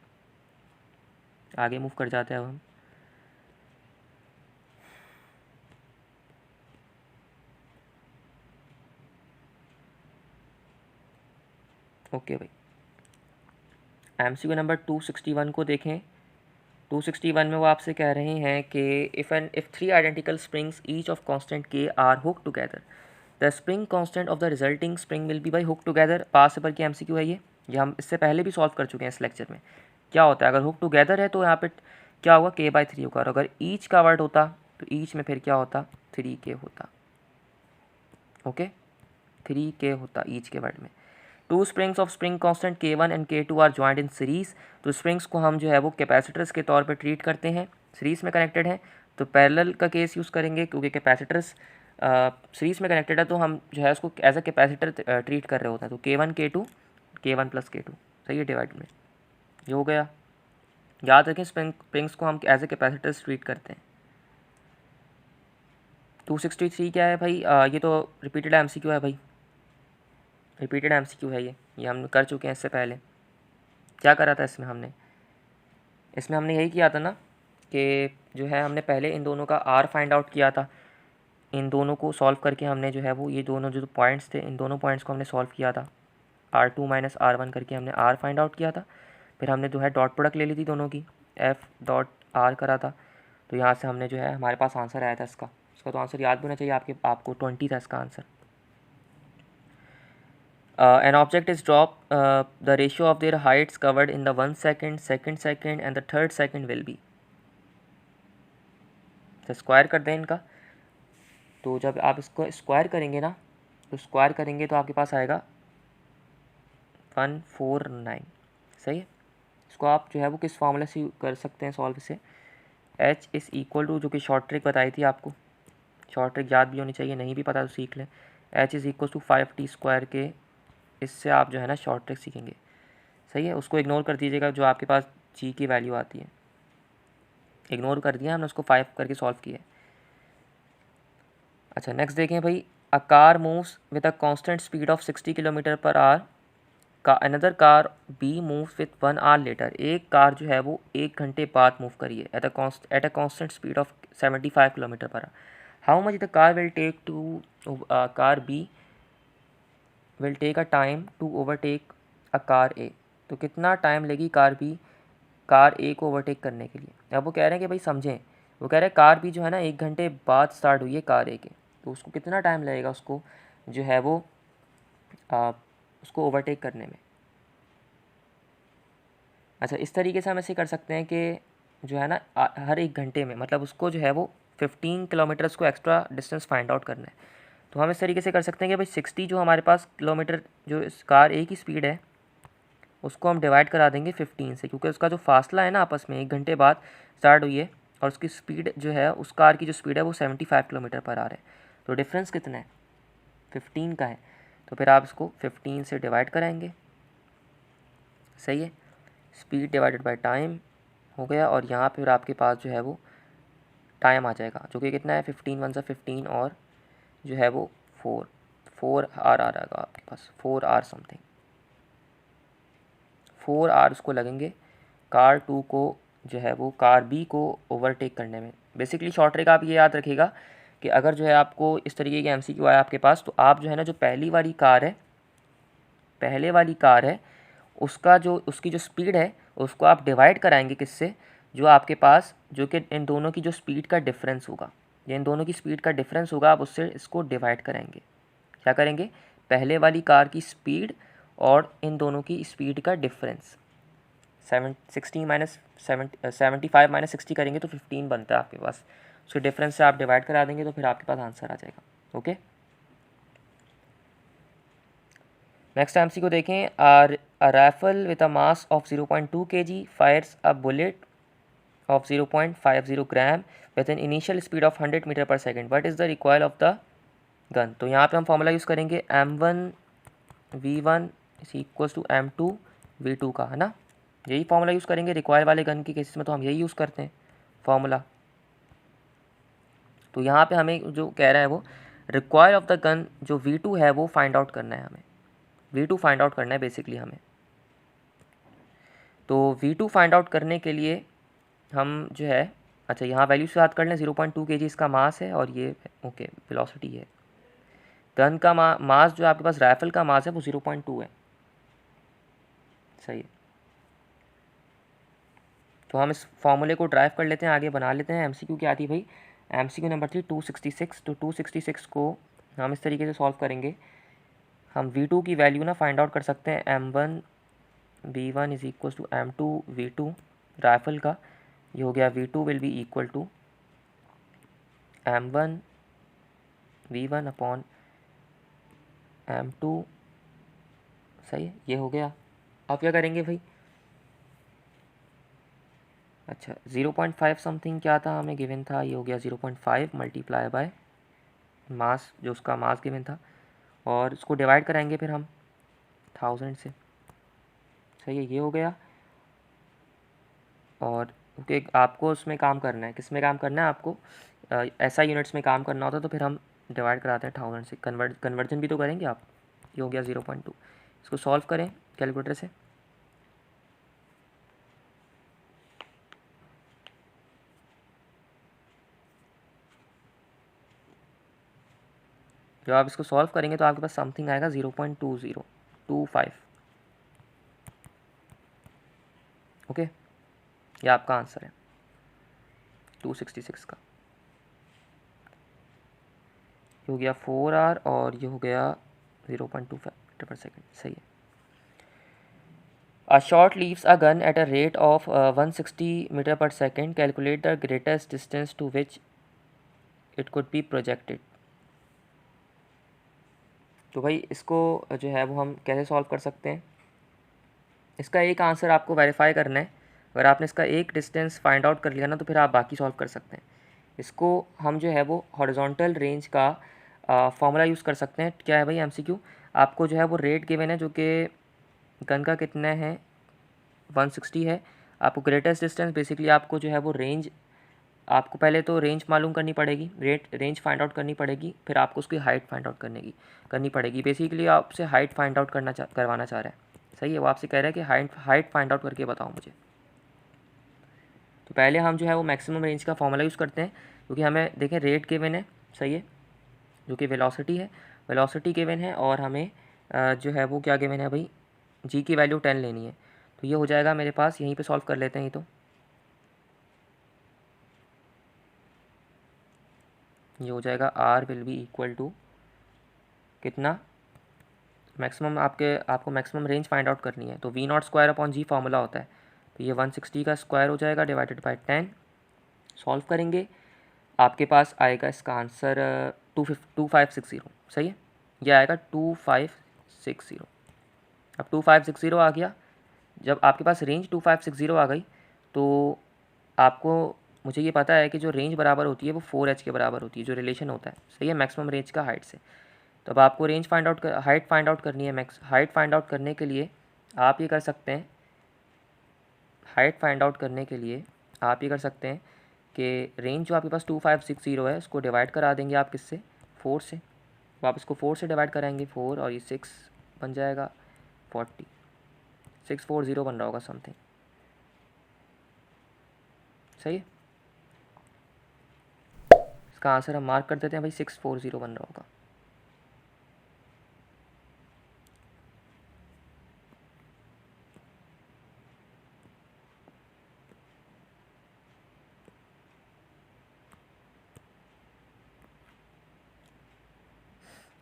आगे मूव कर जाते हैं अब हम। ओके भाई, MCQ नंबर 261 को देखें। 261 में वो आपसे कह रहे हैं कि if 3 identical springs each of constant k are hook together, the spring constant of the resulting spring will be by hook together. Past paper की MCQ है ये हम इससे पहले भी सॉल्व कर चुके हैं इस लेक्चर में। क्या होता है अगर हुक टुगेदर है तो यहाँ पे क्या होगा, k/3 होगा, और अगर ईच का वर्ड होता तो ईच में फिर क्या होता, 3k होता। ओके 3k होता ईच के वर्ड में। 2 springs of spring constant k1 and k2 are joined in series. तो स्प्रिंग्स को हम जो है वो कैपेसिटर्स के तौर पे ट्रीट करते हैं, सीरीज में कनेक्टेड हैं। तो पैरेलल का केस यूज़ करेंगे, क्योंकि कैपेसिटर्स सीरीज में कनेक्टेड है तो हम जो है उसको एज अ कैपेसिटर ट्रीट कर रहे होते हैं। तो k1 k2 k1 plus k2, सही है, डिवाइड में ये हो गया। याद रखें स्प्रिंग्स को हम एज ए कैपेसिटर्स ट्रीट करते हैं। 263 क्या है भाई, ये तो रिपीटेड MCQ है भाई, रिपीटेड MCQ है ये हम कर चुके हैं इससे पहले। क्या करा था इसमें हमने यही किया था ना कि जो है हमने पहले इन दोनों का R फाइंड आउट किया था। इन दोनों को सॉल्व करके हमने जो है वो ये दोनों जो पॉइंट्स थे इन दोनों पॉइंट्स को हमने सॉल्व किया था। R2 माइनस R1 करके हमने R फाइंड आउट किया था। फिर हमने जो है डॉट प्रोडक्ट ले ली थी दोनों की, F.R करा था। तो यहाँ से हमने जो है हमारे पास आंसर आया था इसका तो आंसर याद भी होना चाहिए आपको 20 था इसका answer. An object is dropped, the ratio of their heights covered in the 1 second, second second and the third second will be। तो स्क्वायर कर दें इनका, तो जब आप इसको स्क्वायर करेंगे ना, तो स्क्वायर करेंगे तो आपके पास आएगा 149, सही है। इसको आप जो है वो किस फॉर्मूले से कर सकते हैं सॉल्व इसे, H इज़ इक्वल टू, जो कि शॉर्ट ट्रिक बताई थी आपको, शॉर्ट ट्रिक याद भी होनी चाहिए, नहीं भी पता तो सीख लें। H is equal to 5t² के, इससे आप जो है ना शॉर्ट ट्रिक सीखेंगे, सही है। उसको इग्नोर कर दीजिएगा जो आपके पास जी की वैल्यू आती है, इग्नोर कर दिया हमने, उसको 5 करके सॉल्व किया। अच्छा नेक्स्ट देखें भाई, a car moves with a constant speed of 60 kilometre per hour, का another car B moves with 1 hour later. एक कार जो है वो 1 घंटे बाद मूव करिए at a constant speed of 75 kilometre per hour. How much the car will take to, car B will take a time to overtake a car A. तो कितना time लेगी कार ए को ओवरटेक करने के लिए। अब वो कह रहे हैं कि भाई समझें, वो कह रहे हैं कार बी जो है ना 1 घंटे बाद स्टार्ट हुई है कार ए के, तो उसको कितना टाइम लगेगा उसको जो है वो उसको ओवरटेक करने में। अच्छा इस तरीके से हम ऐसे कर सकते हैं कि जो है ना हर 1 घंटे में, मतलब उसको जो है वो 15 किलोमीटर उसको एक्स्ट्रा डिस्टेंस फाइंड आउट करना है। तो हम इस तरीके से कर सकते हैं कि भाई 60 जो हमारे पास किलोमीटर जो इस कार ए की स्पीड है उसको हम डिवाइड करा देंगे 15 से, क्योंकि उसका जो फासला है ना आपस में 1 घंटे बाद स्टार्ट हुई है, और उसकी स्पीड जो है उस कार की जो स्पीड है वो 75 किलोमीटर पर आवर है। तो डिफरेंस कितना है, 15 का है। तो फिर आप इसको 15 से डिवाइड कराएंगे, सही है। स्पीड डिवाइडेड बाय टाइम हो गया, और यहाँ फिर आपके पास जो है वो टाइम आ जाएगा, जो कि कितना है 15 1 सा 15, और जो है वो 4 आर आ जाएगा आपके पास, 4 आर समथिंग। 4 आर उसको लगेंगे कार 2 को जो है वो कार बी को ओवरटेक करने में। बेसिकली शॉर्ट ट्रिक आप ये याद रखिएगा कि अगर जो है आपको इस तरीके की एमसीक्यू आया आपके पास, तो आप जो है ना जो पहले वाली कार है उसकी जो स्पीड है उसको आप डिवाइड कराएंगे किससे, जो आपके पास जो कि इन दोनों की जो स्पीड का डिफरेंस होगा, या इन दोनों की स्पीड का डिफरेंस होगा, आप उससे इसको डिवाइड करेंगे। क्या करेंगे, पहले वाली कार की स्पीड और इन दोनों की स्पीड का डिफरेंस 75 माइनस 60 करेंगे तो 15 बनता है आपके पास। उसके डिफरेंस से आप डिवाइड करा देंगे तो फिर आपके पास आंसर आ जाएगा। ओके, नेक्स्ट एमसी को देखें। A rifle with a mass of 0.2 kg fires a bullet of 0.50 gram with an initial speed of 100 metre per second, what is the recoil of the gun। तो यहाँ पे हम formula use करेंगे M1V1 is equal to M2V2 का, है ना। यही formula use करेंगे रिकॉयल वाले गन के केसेस में, तो हम यही यूज़ करते हैं फॉर्मूला। तो यहाँ पे हमें जो कह रहा है वो रिकॉयल ऑफ द गन जो V2 है वो फाइंड आउट करना है, हमें V2 फाइंड आउट करना है बेसिकली हमें। तो V2 फाइंड आउट करने के लिए हम जो है, अच्छा यहाँ वैल्यू से याद कर लें, 0.2 kg इसका मास है और ये ओके वेलोसिटी है। गन का मास जो आपके पास राइफल का मास है वो 0.2 है, सही है। तो हम इस फॉर्मूले को ड्राइव कर लेते हैं, आगे बना लेते हैं। एमसीक्यू क्या आती है भाई, एमसीक्यू नंबर 3 266। तो 266 को हम इस तरीके से सॉल्व करेंगे। हम V2 की वैल्यू ना फाइंड आउट कर सकते हैं, M1V1 is equal to M2V2 rifle का, ये हो गया V2 will be equal to M1V1 upon M2, सही है, ये हो गया। अब क्या करेंगे भाई, अच्छा 0.5 समथिंग क्या था हमें गिवन था, ये हो गया 0.5 मल्टीप्लाई बाय मास, जो उसका मास गिवन था, और इसको डिवाइड कराएंगे फिर हम 1000 से, सही है, ये हो गया। और ओके आपको उसमें काम करना है, किस में काम करना है आपको, ऐसा यूनिट्स में काम करना होता है, तो फिर हम डिवाइड कराते हैं 1000 से, कन्वर्जन भी तो करेंगे आप। ये हो गया 0.2। इसको सॉल्व करें कैलकुलेटर से। जब आप इसको सॉल्व करेंगे तो आपके पास समथिंग आएगा 0.2025। ओके, ये आपका आंसर है 266 का। ये हो गया 4R और ये हो गया 0.25 मीटर पर सेकेंड, सही है। A shot leaves a gun at a rate of 160 metre per second, calculate the greatest distance to which it could be projected. तो भाई इसको जो है वो हम कैसे सॉल्व कर सकते हैं, इसका एक आंसर आपको वेरीफाई करना है। अगर आपने इसका एक डिस्टेंस फाइंड आउट कर लिया ना, तो फिर आप बाकी सॉल्व कर सकते हैं। इसको हम जो है वो हॉरिजॉन्टल रेंज का फॉर्मूला यूज़ कर सकते हैं। क्या है भाई एमसीक्यू, आपको जो है वो रेट गिवन है जो कि गन का कितना है 160 है। आपको ग्रेटेस्ट डिस्टेंस बेसिकली आपको जो है वो रेंज, आपको पहले तो रेंज मालूम करनी पड़ेगी, रेंज फाइंड आउट करनी पड़ेगी, फिर आपको उसकी हाइट फाइंड आउट करनी पड़ेगी। बेसिकली आपसे हाइट फाइंड आउट करवाना चाह रहा है, सही है। वो आपसे कह रहा है कि हाइट फाइंड आउट करके बताओ मुझे। तो पहले हम जो है वो मैक्सिमम रेंज का फॉर्मूला यूज़ करते हैं, क्योंकि हमें देखें रेट गिवन है, सही है, जो कि वेलोसिटी गिवन है, और हमें जो है वो क्या गिवन है भाई, जी की वैल्यू 10 लेनी है। तो ये हो जाएगा मेरे पास, यहीं पे सॉल्व कर लेते हैं। ये हो जाएगा R will be equal to कितना, मैक्सिमम आपको मैक्सिमम रेंज फाइंड आउट करनी है, तो V0 स्क्वायर अपॉन जी फार्मूला होता है। तो ये 160 का स्क्वायर हो जाएगा डिवाइडेड बाय 10। सॉल्व करेंगे, आपके पास आएगा इसका आंसर 2560, सही है, ये आएगा 2560। अब 2560 आ गया, जब आपके पास रेंज 2560 आ गई, तो आपको, मुझे ये पता है कि जो रेंज बराबर होती है वो 4h के बराबर होती है, जो रिलेशन होता है, सही है, मैक्सिमम रेंज का हाइट से। तो अब आपको हाइट फाइंड आउट करनी है। हाइट फाइंड आउट करने के लिए आप ये कर सकते हैं, कि रेंज जो आपके पास 2560 है उसको डिवाइड करा देंगे आप किससे, 4 से। तो आप इसको 4 से डिवाइड कराएंगे, 4 और ये 6 बन जाएगा 40। 640 बन रहा होगा समथिंग, सही है। इसका आंसर हम मार्क कर देते हैं भाई, 640 बन रहा होगा।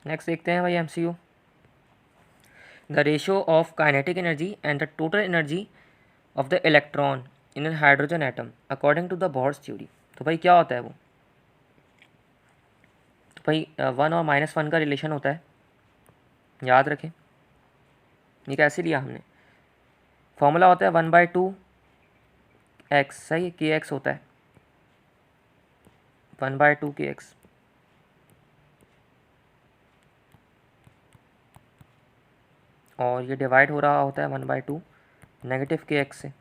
नेक्स्ट देखते हैं भाई MCQ। The ratio of kinetic energy and the total energy of the electron in an hydrogen atom according to the Bohr's theory. तो भाई क्या होता है वो, तो भाई 1 और -1 का रिलेशन होता है, याद रखें। ये कैसे लिया हमने, फॉर्मूला होता है 1/2x, सही है, kx होता है 1/2 kx। और ये डिवाइड हो रहा होता है 1/2 नेगेटिव kx से,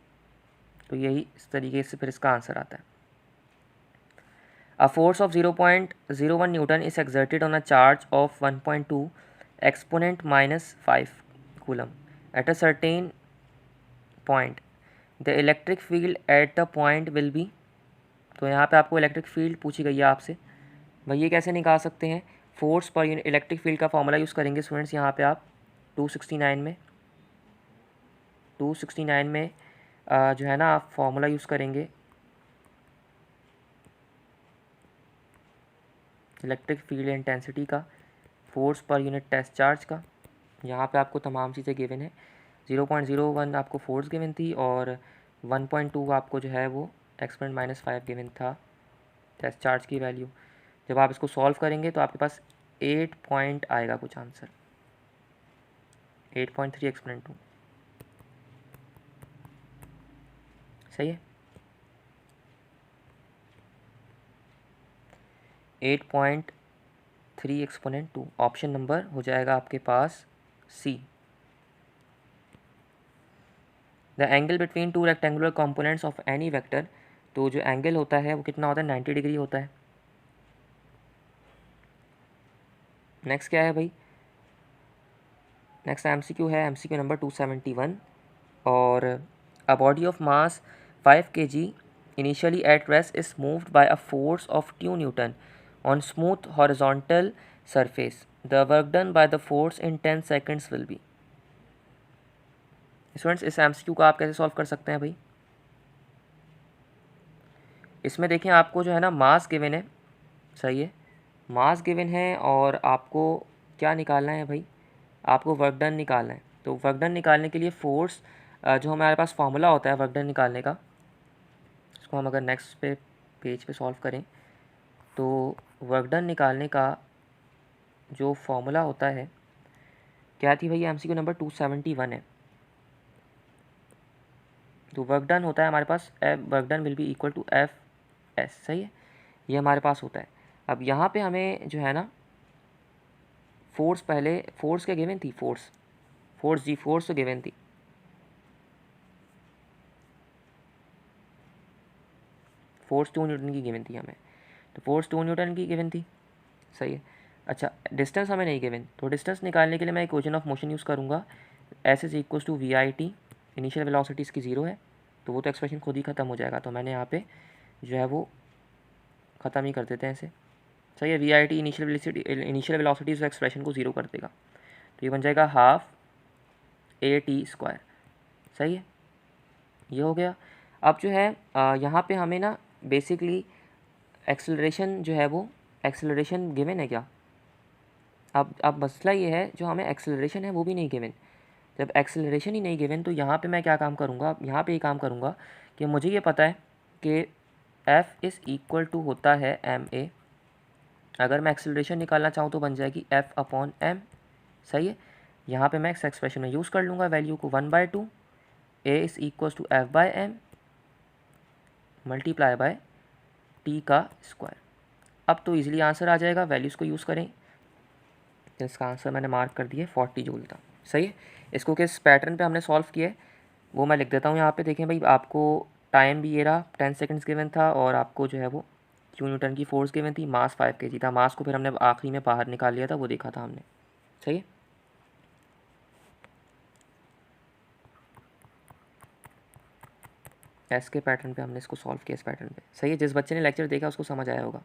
तो यही इस तरीके से फिर इसका आंसर आता है। A force of 0.01 Newton is exerted on a charge of 1.2 exponent -5 coulomb at a certain point. The electric field at the point will be, तो यहाँ पे आपको इलेक्ट्रिक फील्ड पूछी गई है आपसे। भाई ये कैसे निकाल सकते हैं, force per unit electric field का फॉर्मूला यूज़ करेंगे स्टूडेंट्स। यहाँ पे आप 269 में जो है ना आप फॉर्मूला यूज़ करेंगे इलेक्ट्रिक फील्ड इंटेंसिटी का, force per unit test charge का। यहाँ पे आपको तमाम चीज़ें गिवन है। 0.01 आपको फोर्स गिवन थी और 1.2 आपको जो है वो एक्सपोनेंट -5 गिवन था टेस्ट चार्ज की वैल्यू। जब आप इसको सॉल्व करेंगे तो आपके पास 8 पॉइंट आएगा कुछ आंसर, 8.3 एक्सपोनेंट 2, सही है। 8.3 एक्सपोनेंट 2 ऑप्शन नंबर हो जाएगा आपके पास C. The angle between two rectangular components of any vector, तो जो एंगल होता है वो कितना होता है, 90 डिग्री होता है। नेक्स्ट क्या है भाई, नेक्स्ट MCQ है MCQ नंबर 271। और अ body of mass 5 kg initially at rest is moved by a force of 2 Newton on smooth horizontal surface. The work done by the force in 10 seconds will be. Students इस MCQ को आप कैसे solve कर सकते हैं भाई, इसमें देखें आपको जो है ना मास गिवन है, सही है, मास गिवन है और आपको क्या निकालना है भाई, आपको वर्क डन निकालना है। तो वर्क डन निकालने के लिए फोर्स जो हमारे पास फार्मूला होता है वर्क डन निकालने का, इसको हम अगर नेक्स्ट पेज पे सॉल्व करें तो वर्क डन निकालने का जो फार्मूला होता है क्या थी भाई, MCQ नंबर 271 है। तो वर्क डन होता है हमारे पास work done will be equal to FS, सही है, ये हमारे पास होता है। अब यहाँ पे हमें जो है ना फोर्स, पहले फोर्स क्या गिवन थी, फोर्स तो गिवन थी, फोर्स 2 न्यूटन की गिवन थी हमें, तो फोर्स 2 न्यूटन की गिवन थी, सही है। अच्छा डिस्टेंस हमें नहीं गिवन, तो डिस्टेंस निकालने के लिए मैं इक्वेशन ऑफ मोशन यूज़ करूँगा, S is equal to VIT, initial velocity इसकी 0 है, तो वो तो एक्सप्रेशन खुद ही ख़त्म हो जाएगा, तो मैंने यहाँ पे जो है वो ख़त्म ही कर देते हैं इसे, सही है। VIT इनिशियल वेलोसिटी उस एक्सप्रेशन को 0 कर देगा, तो ये बन जाएगा ½ AT², सही है, ये हो गया। अब जो है यहाँ पे हमें ना बेसिकली एक्सेलरेशन जो है वो, एक्सेलरेशन गिवन है क्या, अब मसला ये है जो हमें एक्सेलरेशन है वो भी नहीं गिवन। जब एक्सेलरेशन ही नहीं गिवन तो यहाँ पे मैं क्या काम करूँगा, यहाँ पे ये काम करूँगा कि मुझे ये पता है कि F इज़ इक्वल टू होता है ma। अगर मैं एक्सेलरेशन निकालना चाहूँ तो बन जाएगी F/m, सही है। यहाँ पे मैं इस एक्सप्रेशन में यूज़ कर लूँगा वैल्यू को 1/2 a is equal to F/m multiply by t का स्क्वायर। अब तो इजीली आंसर आ जाएगा, वैल्यूज़ को यूज़ करें, तो इसका आंसर मैंने मार्क कर दिया 40 जूल था, सही है। इसको किस पैटर्न पे हमने सॉल्व किया है वो मैं लिख देता हूँ यहाँ पे। देखें भाई आपको टाइम भी ये रहा 10 सेकंड्स गिवन था और आपको जो है वो Q न्यूटन की फोर्स गिवन थी, मास 5 kg था, मास को फिर हमने आखिरी में बाहर निकाल लिया था, वो देखा था हमने, सही है। एस के पैटर्न पे हमने इसको सॉल्व किया, इस पैटर्न पे। सही है, जिस बच्चे ने लेक्चर देखा उसको समझ आया होगा।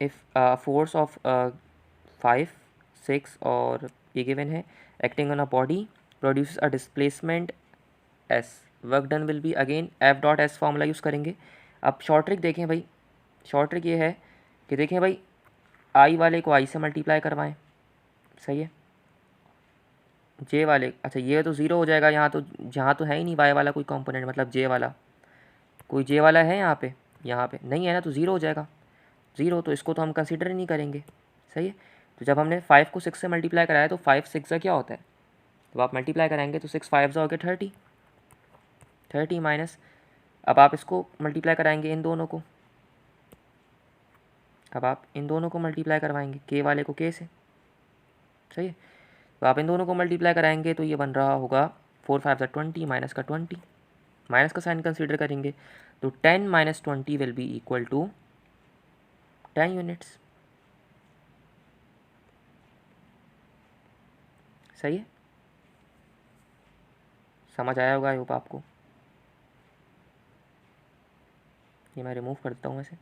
इफ़ फोर्स ऑफ 5, 6 और ये गिवन है, acting on a body produce a displacement S, work done will B, again F dot S formula use करेंगे। अब शॉर्ट ट्रिक देखें भाई, शॉर्ट ट्रिक ये है कि देखें भाई, आई वाले को आई से मल्टीप्लाई करवाएं। सही है, जे वाले, अच्छा ये तो ज़ीरो हो जाएगा यहाँ, तो जहाँ तो है ही नहीं वाई वाला कोई कंपोनेंट, मतलब जे वाला, कोई जे वाला है यहाँ पे नहीं है ना, तो ज़ीरो हो जाएगा। ज़ीरो तो इसको तो हम कंसिडर ही नहीं करेंगे। सही है, तो जब हमने 5 को 6 से मल्टीप्लाई कराया तो 5 6 का क्या होता है, तो आप मल्टीप्लाई कराएंगे तो 6 5 हो गया 30, 30 माइनस, अब आप इसको मल्टीप्लाई कराएंगे इन दोनों को, अब आप इन दोनों को मल्टीप्लाई करवाएंगे के वाले को के से। सही है, तो आप इन दोनों को मल्टीप्लाई कराएंगे तो ये बन रहा होगा 4 5 20 माइनस का 20, माइनस का साइन कंसीडर करेंगे तो 10 minus 20 will be equal to 10 units. सही है, समझ आया होगा आई होप आपको। ये मैं रिमूव कर देता हूँ वैसे।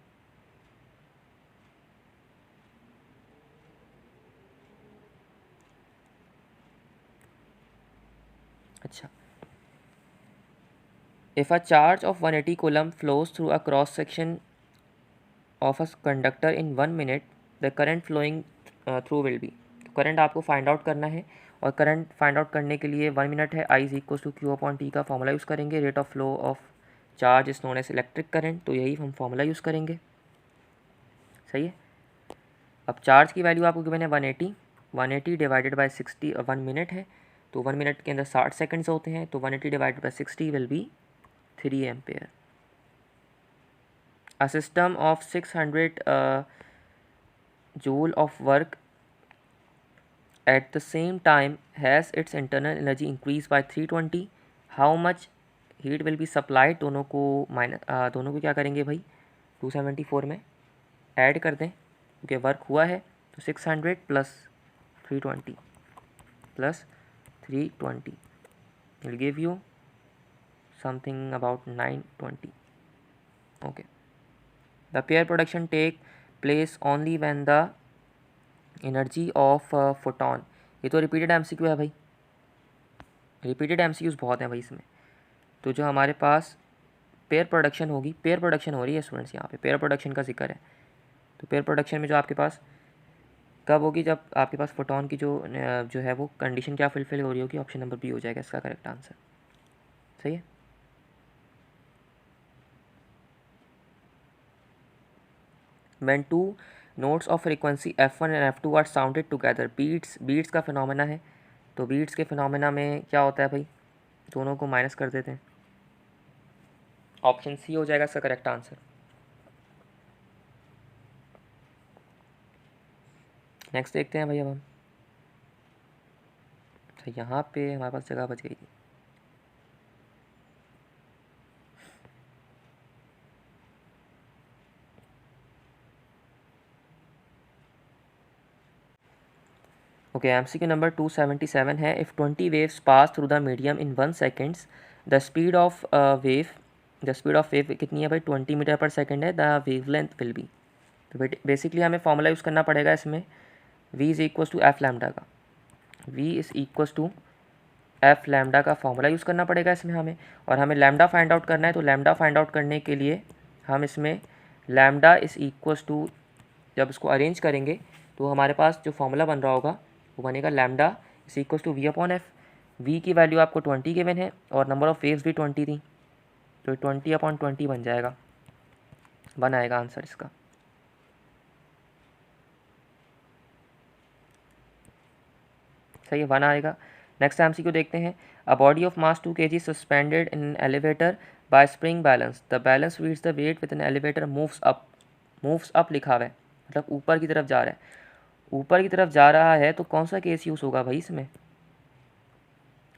अच्छा, if a charge of 180 coulomb flows through a cross section of a conductor in 1 minute, the current flowing through will be. तो करंट आपको फाइंड आउट करना है, और करंट फाइंड आउट करने के लिए 1 मिनट है, I is equal to Q upon T का फॉर्मूला यूज़ करेंगे। Rate of flow of charge is known as electric current, तो यही हम फॉर्मूला यूज़ करेंगे। सही है, अब चार्ज की वैल्यू आपको गिवन है 180, 180 डिवाइडेड बाई 60, 1 मिनट है, तो 1 मिनट के अंदर 60 सेकंड्स होते हैं, तो 180 divided by 60 will be 3 ampere. A system of 600 joule of work at the same time has its internal energy increased by 320, how much heat will be supplied? दोनों को दोनों को क्या करेंगे भाई, 274 में ऐड कर दें, क्योंकि वर्क हुआ है, तो 600 plus 320 plus 320 will give you something about 920. Okay, the pair production take place only when the energy of photon, ये तो रिपीटेड एमसीक्यू है भाई, रिपीटेड एमसीक्यूज बहुत हैं भाई इसमें। तो जो हमारे पास पेयर प्रोडक्शन होगी, पेयर प्रोडक्शन हो रही है स्टूडेंट्स, यहाँ पे पेयर प्रोडक्शन का जिक्र है, तो पेयर प्रोडक्शन में जो आपके पास कब होगी, जब आपके पास फोटॉन की जो है वो कंडीशन क्या फुलफिल हो रही होगी, ऑप्शन नंबर बी हो जाएगा इसका करेक्ट आंसर। सही है, when two notes of frequency f1 and f2 are sounded together, beats का फिनोमेना है, तो बीट्स के फिनोमेना में क्या होता है भाई, दोनों को माइनस कर देते हैं, ऑप्शन सी हो जाएगा इसका करेक्ट आंसर। नेक्स्ट देखते हैं भाई, अब हम अच्छा यहाँ पे हमारे पास जगह बच गई थी। ओके, एमसीक्यू नंबर 277 है, if 20 waves pass through the medium in 1 seconds, the speed of wave कितनी है भाई, 20 मीटर पर सेकेंड है, the wavelength will be. तो बेसिकली हमें फॉर्मूला यूज़ करना पड़ेगा इसमें, v is equals to F lambda का, v is equals to F lambda का फॉर्मूला यूज़ करना पड़ेगा इसमें हमें, और हमें लैम्डा फाइंड आउट करना है, तो लैम्डा फाइंड आउट करने के लिए हम इसमें लैम्डा इज़ इक्वल्स टू, जब इसको अरेंज करेंगे तो हमारे पास जो फॉर्मूला बन रहा होगा वो बनेगा lambda is equals to V upon F. V की वैल्यू आपको 20 गिवन है और नंबर ऑफ़ वेव्स भी 20 थी, तो 20 अपॉन 20 बन जाएगा, बन आएगा आंसर इसका। सही है, 1 आएगा। नेक्स्ट एमसीक्यू देखते हैं, a body of mass 2 kg suspended in an elevator by spring balance, the balance weighs the weight with an elevator moves up लिखा हुआ है, मतलब ऊपर की तरफ जा रहा है, ऊपर की तरफ जा रहा है, तो कौन सा केस यूज़ होगा भाई इसमें,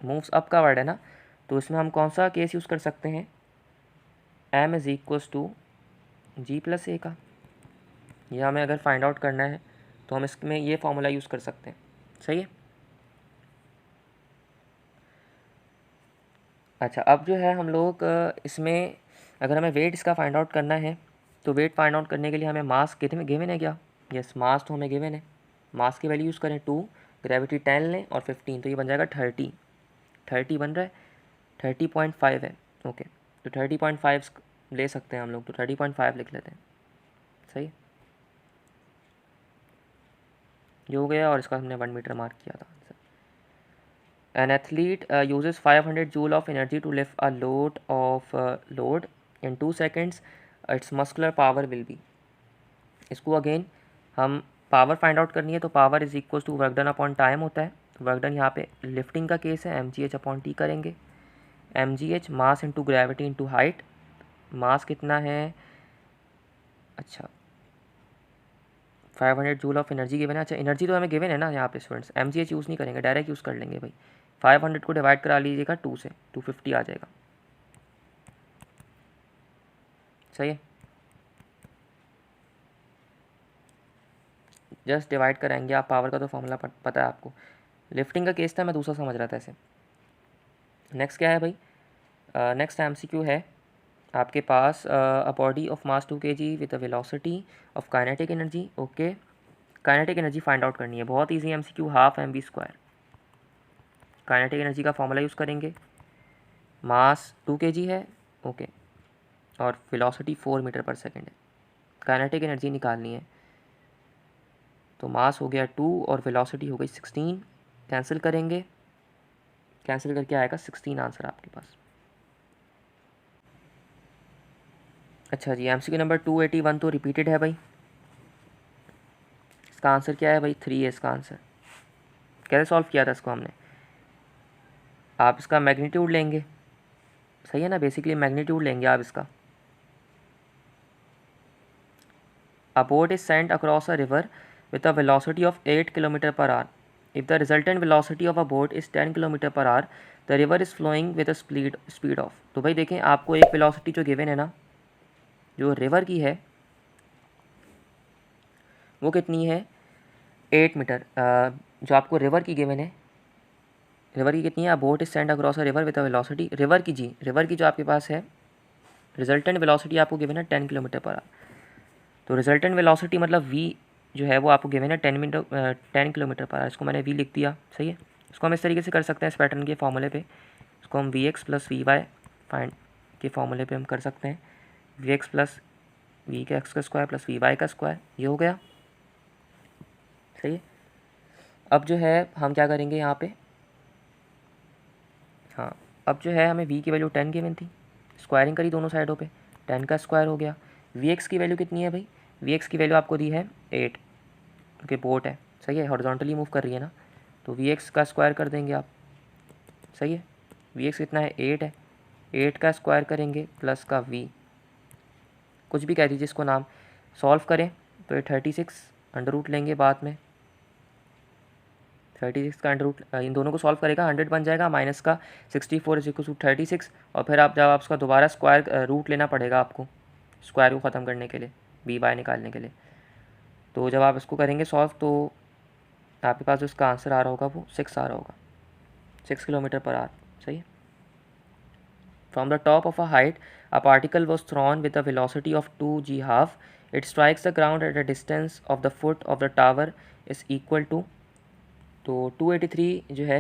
मूव्स अप का वर्ड है ना, तो इसमें हम कौन सा केस यूज़ कर सकते हैं, m is equals to G plus A का, ये हमें अगर फाइंड आउट करना है तो हम इसमें ये फार्मूला यूज़ कर सकते हैं। सही है, अच्छा, अब जो है हम लोग इसमें अगर हमें वेट इसका फाइंड आउट करना है तो वेट फाइंड आउट करने के लिए हमें मास कितने गिवन है क्या? यस, मास तो हमें गिवन है। मास की वैल्यू यूज़ करें 2, ग्रेविटी 10 लें और 15, तो ये बन जाएगा 30। 30 बन रहा है, 30.5 है। ओके, तो 30.5 ले सकते हैं हम लोग, तो 30.5 लिख लेते हैं। सही, ये हो गया और इसका हमने 1 मीटर मार्क किया था। An athlete uses 500 joule of energy to lift a load in 2 seconds. Its muscular power will be. इसको अगेन हम पावर फाइंड आउट करनी है, तो power is equal to work done upon time होता है। तो वर्क डन यहाँ पे लिफ्टिंग का केस है, mgh अपॉन टी करेंगे। mgh mass into gravity into height. Mass कितना है? अच्छा, 500 जूल ऑफ एनर्जी गिवन है। अच्छा, एनर्जी तो हमें गिवन है ना यहाँ पे स्टूडेंट्स, mgh यूज़ नहीं करेंगे, डायरेक्ट यूज़ कर लेंगे भाई। 500 को डिवाइड करा लीजिएगा 2 से, 250 आ जाएगा। सही है, जस्ट डिवाइड कराएंगे आप। पावर का तो फॉर्मूला पता है आपको। लिफ्टिंग का केस था, मैं दूसरा समझ रहा था ऐसे। नेक्स्ट क्या है भाई? नेक्स्ट एमसीक्यू है आपके पास, a body of mass 2 kg with a velocity of kinetic energy. Okay, kinetic energy find out करनी है, बहुत easy MCQ, half mv²। Kinetic energy का फॉर्मूला यूज़ करेंगे। मास 2 kg है, ओके, और वेलोसिटी 4 मीटर पर सेकेंड है। Kinetic energy निकालनी है, तो मास हो गया 2 और वेलोसिटी हो गई 16। कैंसिल करेंगे, कैंसिल करके आएगा 16 आंसर आपके पास। अच्छा जी, एमसीक्यू नंबर 281 तो रिपीटेड है भाई। इसका आंसर क्या है भाई? 3 है इसका आंसर। कैसे सॉल्व किया था इसको हमने? आप इसका मैग्नीट्यूड लेंगे, सही है ना, बेसिकली मैग्नीट्यूड लेंगे आप इसका। A boat is sent across a river with a velocity of 8 km per hour. If the resultant velocity of a boat is 10 km per hour, the river is flowing with a speed of। तो भाई देखें, आपको एक velocity जो given है ना, जो river की है, वो कितनी है? 8 मीटर। जो आपको रिवर की गिवन है, रिवर की कितनी है? Boat is send across a river with a velocity, river की जी, रिवर की जो आपके पास है रिजल्टेंट वेलोसिटी आपको गिवन है 10 किलोमीटर पर आवर। तो रिजल्टेंट वेलोसिटी मतलब वी जो है वो आपको गिवन है 10 किलोमीटर पर आवर। इसको मैंने वी लिख दिया, सही है। इसको हम इस तरीके से कर सकते हैं, इस पैटर्न के फॉर्मूले पे। इसको हम V X plus V Y find के फॉर्मूले पे हम कर सकते हैं। वी एक्स प्लस वी का एक्स का स्क्वायर प्लस वी वाई का स्क्वायर, ये हो गया, सही है। अब जो है हम क्या करेंगे यहाँ पे, हाँ, अब जो है हमें v की वैल्यू 10 गिवन थी, स्क्वायरिंग करी दोनों साइडों पे, 10 का स्क्वायर हो गया। vx की वैल्यू कितनी है भाई? vx की वैल्यू आपको दी है 8, क्योंकि बोट है, सही है, हॉरिजॉन्टली मूव कर रही है ना, तो vx का स्क्वायर कर देंगे आप, सही है। vx कितना है? 8 है, 8 का स्क्वायर करेंगे प्लस का v, कुछ भी कह दीजिए इसको नाम। सॉल्व करें तो ये 36 अंडर रूट लेंगे बाद में, 36 का अंडर रूट, इन दोनों को सॉल्व करेगा 100 बन जाएगा, माइनस का 64 इज इक्वल टू 36। और फिर आप जब आप उसका दोबारा स्क्वायर रूट लेना पड़ेगा आपको, स्क्वायर को ख़त्म करने के लिए, बी बाय निकालने के लिए। तो जब आप इसको करेंगे सॉल्व, तो आपके पास जो इसका आंसर आ रहा होगा वो 6 आ रहा होगा, 6 किलोमीटर पर आवर, सही है। From the top of a height a particle was thrown with a velocity of 2g half, it strikes the ground at a distance of the foot of the tower is equal to. तो 283 जो है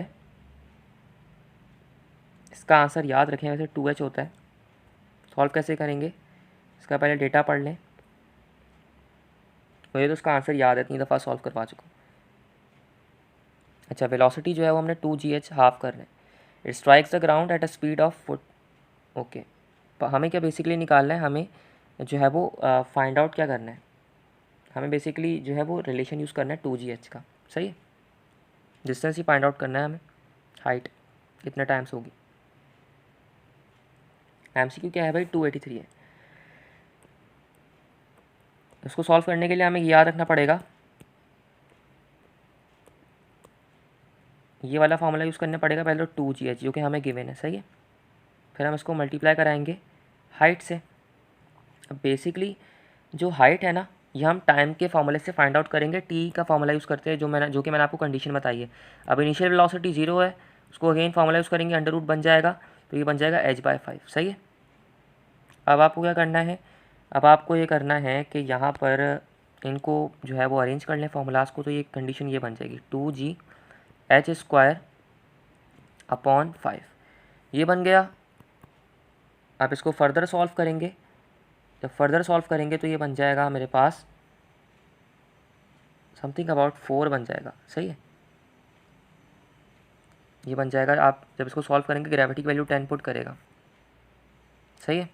इसका answer याद रखें, वैसे 2h होता है। Solve कैसे करेंगे, इसका पहले डेटा पढ़ लें, मुझे तो इसका आंसर याद है, इतनी दफ़ा सॉल्व करवा चुका हूँ। अच्छा, वेलोसिटी जो है वो हमने 2gh हाफ कर रहे हैं। It strikes the ground at a speed of foot. Okay, हमें क्या बेसिकली निकालना है, हमें जो है वो फाइंड आउट क्या करना है, हमें बेसिकली जो है वो रिलेशन यूज़ करना है 2gh का, सही है। डिस्टेंस ही फाइंड आउट करना है हमें, हाइट कितने टाइम्स होगी। एमसीक्यू क्या है भाई? 283 है। इसको सॉल्व करने के लिए हमें याद रखना पड़ेगा, ये वाला फार्मूला यूज़ करना पड़ेगा पहले, तो 2gh जो कि हमें गिवन है, सही है। फिर हम इसको मल्टीप्लाई कराएंगे हाइट से। अब बेसिकली जो हाइट है ना, ये हम टाइम के फार्मूले से फाइंड आउट करेंगे, टी का फार्मूला यूज़ करते हैं, जो कि मैंने आपको कंडीशन बताई है। अब इनिशियल वेलोसिटी 0 है, उसको अगेन फार्मूला यूज़ करेंगे, अंडर रूट बन जाएगा तो ये बन जाएगा h/5। सही है। अब आपको क्या करना है, अब आपको ये करना है कि यहाँ पर इनको जो है वो अरेंज कर लें फॉर्मूलाज को। तो ये कंडीशन ये बन जाएगी 2g(h²/5) ये बन गया। आप इसको फर्दर सॉल्व करेंगे, जब फर्दर सॉल्व करेंगे तो ये बन जाएगा मेरे पास समथिंग अबाउट 4 बन जाएगा। सही है, ये बन जाएगा। आप जब इसको सॉल्व करेंगे ग्रेविटी की वैल्यू 10 पुट करेगा। सही है,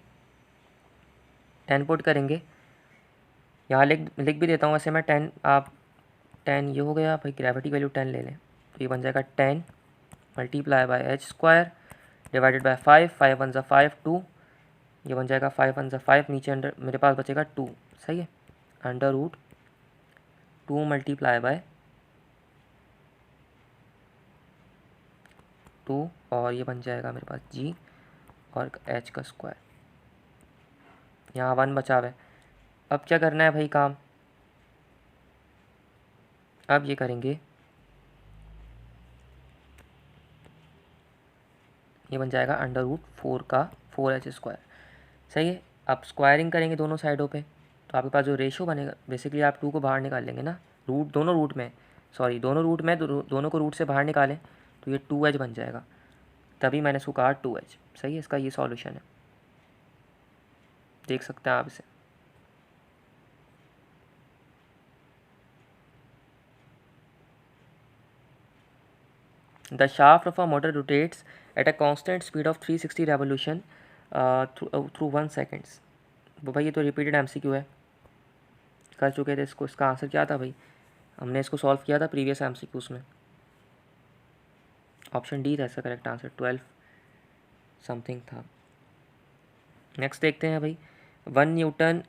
10 पुट करेंगे। यहाँ लिख भी देता हूँ वैसे मैं 10, आप 10 ये हो गया भाई, ग्रेविटी वैल्यू 10 ले लें तो ये बन जाएगा 10 × h² डिवाइडेड बाय 5, 5 1 5 2, ये बन जाएगा 5 1 5, नीचे अंडर मेरे पास बचेगा 2। सही है, √2 × 2 और ये बन जाएगा मेरे पास g और h का स्क्वायर। यहाँ 1 बचा हुआ है। अब क्या करना है भाई काम, अब ये करेंगे, ये बन जाएगा √4 का 4h²। सही है, अब स्क्वायरिंग करेंगे दोनों साइडों पे तो आपके पास जो रेशो बनेगा, बेसिकली आप 2 को बाहर निकाल लेंगे ना, दोनों रूट में दोनों को रूट से बाहर निकालें तो ये 2h बन जाएगा, तभी मैंने इसको कहा 2h। सही है, इसका ये सॉल्यूशन है, देख सकते हैं आप इसे। The shaft of a motor rotates at a constant speed of 360 revolution through 1 seconds। भाई ये तो रिपीटेड MCQ है, कर चुके थे इसको। इसका आंसर क्या था भाई, हमने इसको सॉल्व किया था प्रीवियस MCQs में। ऑप्शन डी था इसका करेक्ट आंसर, 12 समथिंग था। नेक्स्ट देखते हैं भाई, 1 Newton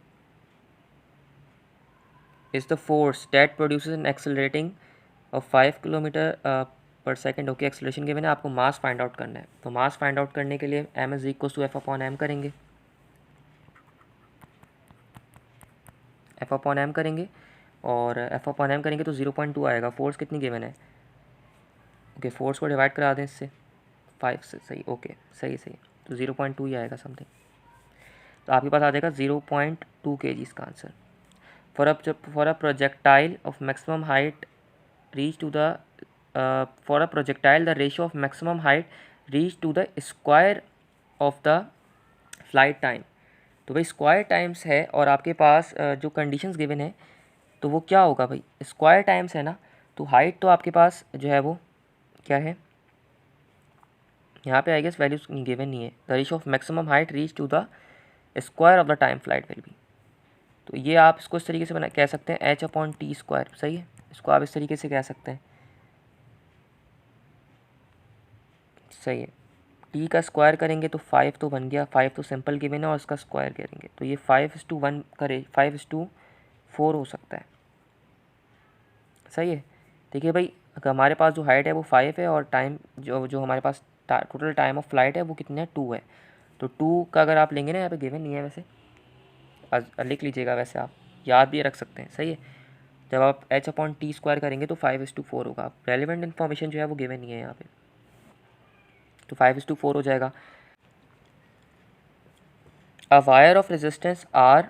is the force that produces N accelerating of 5 km/s। Okay, acceleration given है, आपको मास फाइंड आउट करना है। तो मास फाइंड आउट करने के लिए m = F/m करेंगे, F/m करेंगे और F/m करेंगे तो 0.2 आएगा। फोर्स कितनी गिवन है, ओके फोर्स को डिवाइड करा दें इससे 5 से। सही, ओके सही तो 0.2 ही आएगा समथिंग। तो आपके पास आ जाएगा 0.2 kg इसका answer. For a projectile of maximum height reach to the for a projectile the ratio of maximum height reach to the square of the flight time. तो भाई स्क्वायर टाइम्स है और आपके पास जो कंडीशंस गिवन है तो वो क्या होगा भाई, स्क्वायर टाइम्स है ना, तो हाइट तो आपके पास जो है वो क्या है, यहाँ पे आई गेस वैल्यूज गिवन नहीं है। The ratio of maximum height reach to the square of the time flight will be. तो ये आप इसको इस तरीके से कह सकते हैं h/t²। सही है, इसको आप इस तरीके से कह सकते हैं। सही है, t का स्क्वायर करेंगे तो 5 तो बन गया, 5 तो सिंपल गिवन है और इसका स्क्वायर करेंगे तो ये 5:1 करे 5:4 हो सकता है। सही है, देखिए भाई अगर हमारे पास जो हाइट है वो 5 है और टाइम जो हमारे पास टोटल टाइम ऑफ फ्लाइट है वो कितने है, 2 है। तो 2 का अगर आप लेंगे ना, यहाँ पे गिवन नहीं है वैसे, लिख लीजिएगा, वैसे आप याद भी रख सकते हैं। सही है, जब आप h/t² करेंगे तो 5:4 होगा। रेलिवेंट इन्फॉर्मेशन जो है वो गिवन नहीं है यहाँ पे, तो 5:4 हो जाएगा। A wire of resistance R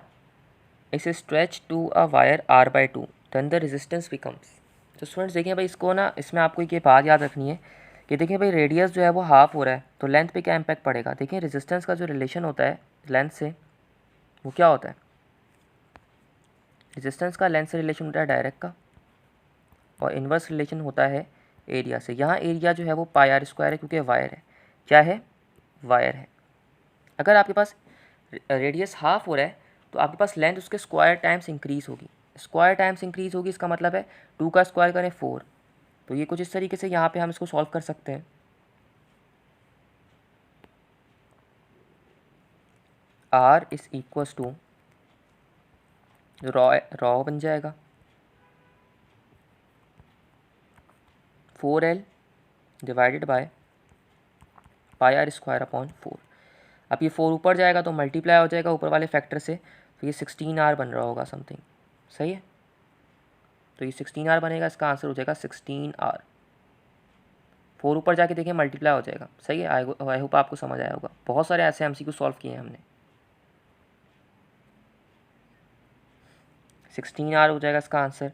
is stretch to a wire R/2 then the resistance becomes. तो स्टूडेंट्स देखिए भाई, इसको ना इसमें आपको ये बात याद रखनी है कि देखिए भाई रेडियस जो है वो हाफ हो रहा है तो लेंथ पे क्या इम्पैक्ट पड़ेगा। देखिए रेजिस्टेंस का जो रिलेशन होता है लेंथ से वो क्या होता है, रेजिस्टेंस का लेंथ से रिलेशन होता है डायरेक्ट का और इन्वर्स रिलेशन होता है एरिया से। यहाँ एरिया जो है वो πr² है क्योंकि वायर है। क्या है, वायर है। अगर आपके पास रेडियस हाफ हो रहा है तो आपके पास लेंथ उसके स्क्वायर टाइम्स इंक्रीज होगी। स्क्वायर टाइम्स इंक्रीज होगी, इसका मतलब है 2 का स्क्वायर करें 4। तो ये कुछ इस तरीके से यहाँ पे हम इसको सॉल्व कर सकते हैं। R = रॉ बन जाएगा 4L डिवाइडेड बाय πr²/4। अब ये 4 ऊपर जाएगा तो मल्टीप्लाई हो जाएगा ऊपर वाले फैक्टर से, तो ये 16R बन रहा होगा समथिंग। सही है, तो ये 16R बनेगा, इसका आंसर हो जाएगा 16R। 4 ऊपर जाके देखिए मल्टीप्लाई हो जाएगा। सही है, आई होप आपको समझ आया होगा। बहुत सारे ऐसे MCQ सॉल्व किए हैं हमने। 16R हो जाएगा इसका answer.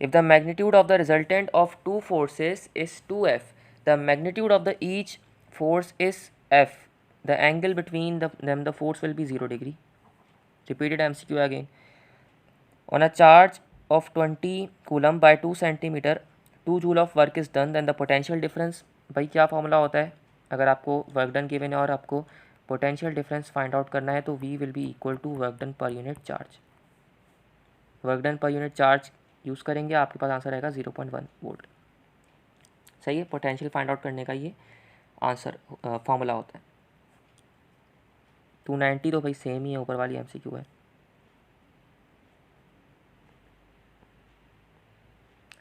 If the magnitude of the resultant of two forces is 2F, the magnitude of the each force is F, the angle between them the force will be 0 degree. Repeated MCQ again. On a charge of 20 coulomb by 2 centimeter, 2 joule of work is done, then the potential difference, भाई क्या formula होता है अगर आपको work done given है और आपको potential difference find out करना है, तो V will be equal to work done per unit charge. Work done per unit charge use करेंगे, आपके पास आंसर आएगा 0.1 वोल्ट। सही है, पोटेंशियल फाइंड आउट करने का ये आंसर फॉर्मूला होता है। 290 तो भाई सेम ही है, ऊपर वाली MCQ है।